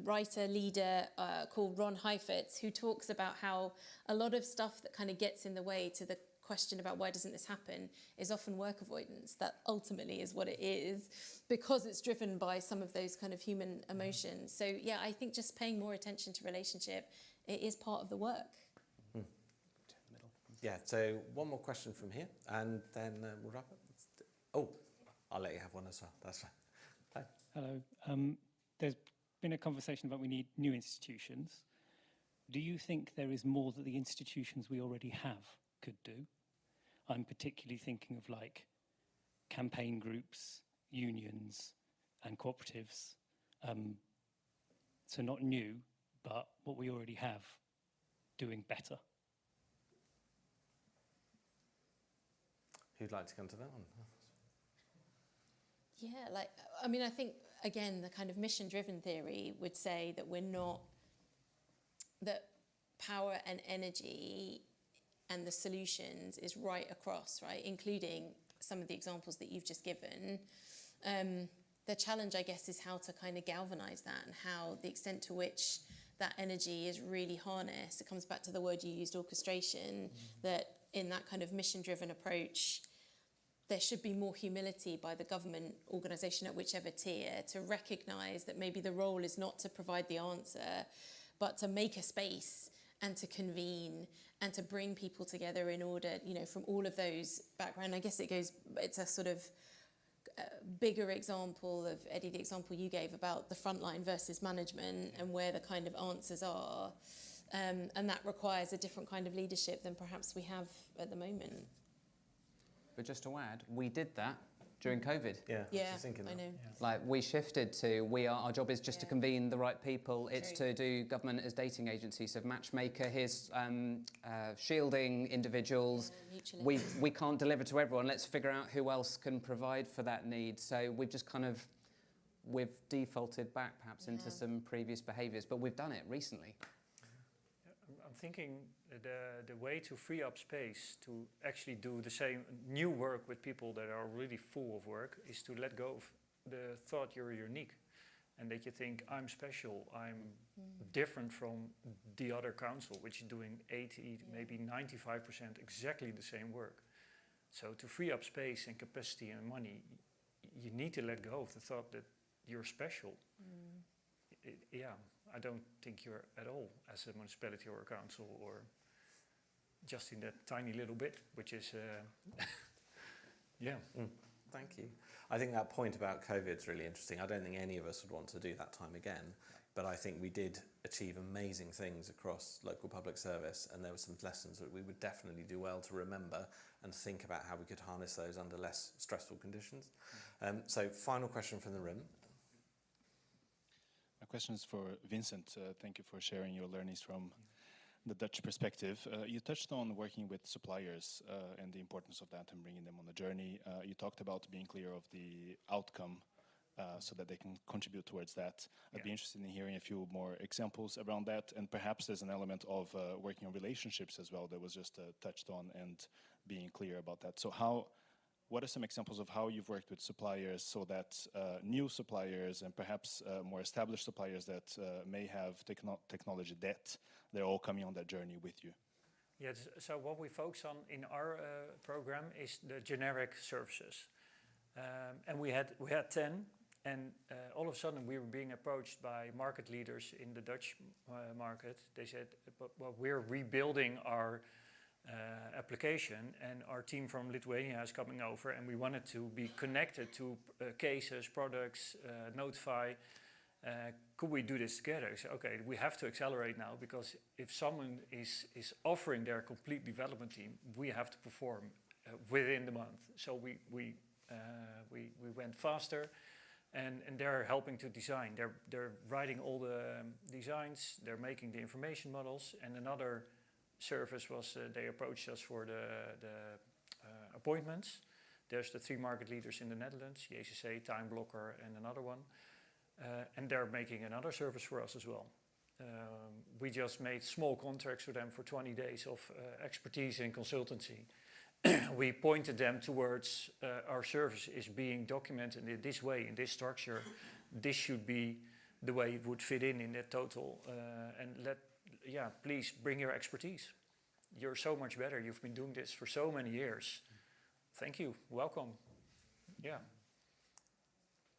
writer, leader called Ron Heifetz, who talks about how a lot of stuff that kind of gets in the way to the question about why doesn't this happen is often work avoidance. That ultimately is what it is, because it's driven by some of those kind of human emotions. So yeah, I think just paying more attention to relationship, it is part of the work. Yeah, so one more question from here, and then we'll wrap up. Oh, I'll let you have one as well. That's fine. Hi. Hello. There's been a conversation about we need new institutions. Do you think there is more that the institutions we already have could do? I'm particularly thinking of like campaign groups, unions, and cooperatives. So not new, but what we already have, doing better. Who'd like to come to that one? Yeah, like, I mean, I think, again, the kind of mission-driven theory would say that we're not, that power and energy and the solutions is right across, right, including some of the examples that you've just given. The challenge, I guess, is how to kind of galvanize that and how the extent to which that energy is really harnessed. It comes back to the word you used, orchestration, that in that kind of mission-driven approach, there should be more humility by the government organisation at whichever tier to recognise that maybe the role is not to provide the answer, but to make a space and to convene and to bring people together in order, you know, from all of those backgrounds. I guess it's a sort of bigger example of, Eddie, the example you gave about the frontline versus management and where the kind of answers are. And that requires a different kind of leadership than perhaps we have at the moment. But just to add, we did that during COVID. Yeah, I was Yeah, just thinking I that. know. Like we shifted to, our job is just to convene the right people. It's True. to do government as dating agencies. So Matchmaker, here's shielding individuals. Mutually. We can't deliver to everyone. Let's figure out who else can provide for that need. So we've just kind of, we've defaulted back perhaps into some previous behaviours, but we've done it recently. I'm thinking the way to free up space to actually do the same new work with people that are really full of work is to let go of the thought you're unique and that you think I'm special, I'm different from the other council, which is doing 80, maybe 95% exactly the same work. So to free up space and capacity and money, you need to let go of the thought that you're special. I don't think you're at all as a municipality or a council or just in that tiny little bit, which is, Thank you. I think that point about COVID is really interesting. I don't think any of us would want to do that time again, but I think we did achieve amazing things across local public service, and there were some lessons that we would definitely do well to remember and think about how we could harness those under less stressful conditions. So final question from the room. My question is for Vincent. Thank you for sharing your learnings from the Dutch perspective. You touched on working with suppliers and the importance of that and bringing them on the journey. You talked about being clear of the outcome so that they can contribute towards that. I'd be interested in hearing a few more examples around that, and perhaps there's an element of working on relationships as well that was just touched on and being clear about that. So what are some examples of how you've worked with suppliers so that new suppliers and perhaps more established suppliers that may have technology debt, they're all coming on that journey with you? Yes, so what we focus on in our program is the generic services. And we had 10, and all of a sudden we were being approached by market leaders in the Dutch market. They said, well, we're rebuilding our application, and our team from Lithuania is coming over, and we wanted to be connected to cases, products, Notify. Could we do this together? I said, okay, we have to accelerate now, because if someone is offering their complete development team, we have to perform within the month. So we went faster, and they're helping to design. They're writing all the designs, they're making the information models, and another service was they approached us for the appointments. There's the 3 market leaders in the Netherlands, JCC, Time Blocker, and another one. And they're making another service for us as well. We just made small contracts for them for 20 days of expertise in consultancy. We pointed them towards our service is being documented in this way, in this structure. This should be the way it would fit in that total. Please bring your expertise. You're so much better. You've been doing this for so many years. Thank you. Welcome. Yeah.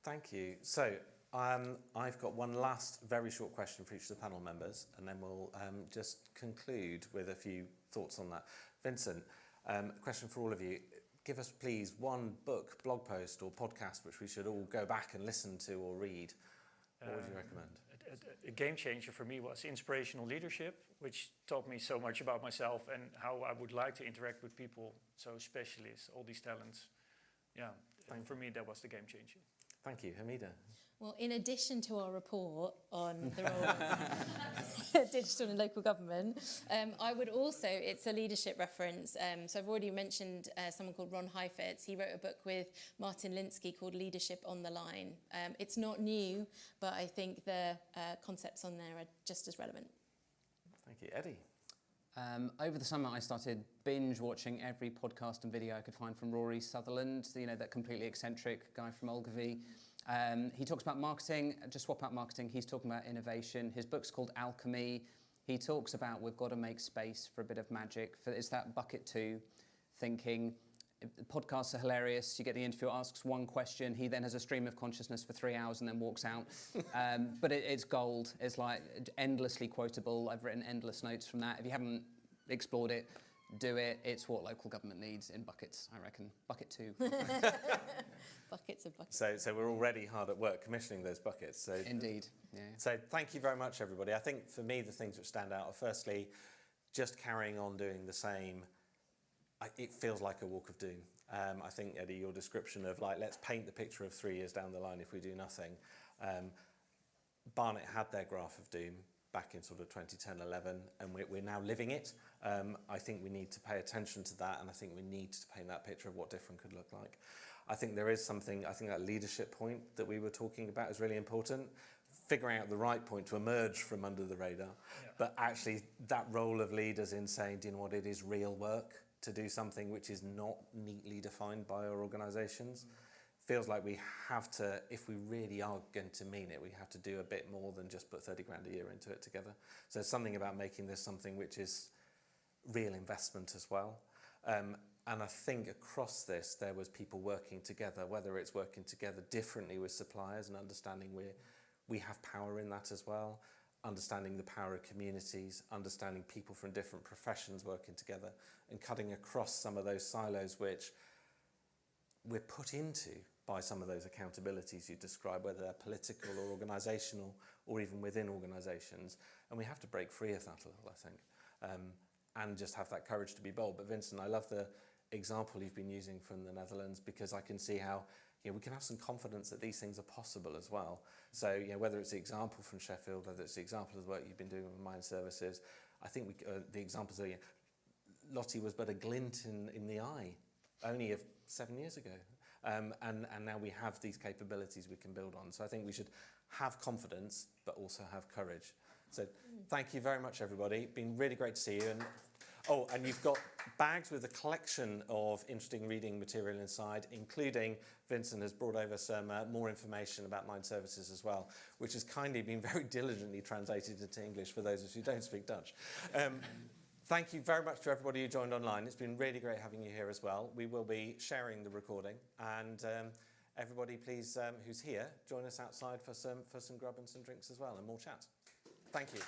Thank you. So I've got one last very short question for each of the panel members, and then we'll just conclude with a few thoughts on that. Vincent, a question for all of you. Give us, please, one book, blog post or podcast which we should all go back and listen to or read What would you recommend? A game changer for me was inspirational leadership, which taught me so much about myself and how I would like to interact with people, so specialists, all these talents. Yeah, for me that was the game changer. Thank you. Hamida? Well, in addition to our report on the role of digital and local government, I would also, it's a leadership reference, so I've already mentioned someone called Ron Heifetz. He wrote a book with Martin Linsky called Leadership on the Line. It's not new, but I think the concepts on there are just as relevant. Thank you. Eddie? Over the summer, I started binge watching every podcast and video I could find from Rory Sutherland, you know, that completely eccentric guy from Ogilvy. He talks about marketing, just swap out marketing, he's talking about innovation. His book's called Alchemy. He talks about we've got to make space for a bit of magic. It's that bucket 2 thinking. Podcasts are hilarious. You get the interviewer asks one question, he then has a stream of consciousness for 3 hours and then walks out. But it's gold. It's like endlessly quotable. I've written endless notes from that. If you haven't explored it, do it. It's what local government needs in buckets, I reckon. Bucket 2. Buckets of buckets. So we're already hard at work commissioning those buckets. So Indeed. Yeah. So thank you very much, everybody. I think for me, the things that stand out are firstly, just carrying on doing the same. It feels like a walk of doom. I think, Eddie, your description of like, let's paint the picture of 3 years down the line if we do nothing. Barnet had their graph of doom back in sort of 2010, 11, and we're now living it. I think we need to pay attention to that, and I think we need to paint that picture of what different could look like. I think there is something, I think that leadership point that we were talking about is really important. Figuring out the right point to emerge from under the radar, but actually that role of leaders in saying, do you know what, it is real work to do something which is not neatly defined by our organisations. Feels like we have to, if we really are going to mean it, we have to do a bit more than just put 30 grand a year into it together. So it's something about making this something which is real investment as well. And I think across this, there was people working together, whether it's working together differently with suppliers and understanding we have power in that as well, understanding the power of communities, understanding people from different professions working together and cutting across some of those silos which we're put into by some of those accountabilities you describe, whether they're political or organisational or even within organisations. And we have to break free of that a little, I think, and just have that courage to be bold. But Vincent, I love the example you've been using from the Netherlands, because I can see how we can have some confidence that these things are possible as well. So whether it's the example from Sheffield, whether it's the example of the work you've been doing with Mine Services, I think the examples are, Lottie was but a glint in the eye only of 7 years ago. And now we have these capabilities we can build on. So I think we should have confidence, but also have courage. So thank you very much, everybody. Been really great to see you. And you've got bags with a collection of interesting reading material inside, including Vincent has brought over some more information about Mine Services as well, which has kindly been very diligently translated into English for those of us who don't speak Dutch. Thank you very much to everybody who joined online. It's been really great having you here as well. We will be sharing the recording, and everybody please, who's here, join us outside for some grub and some drinks as well and more chat. Thank you.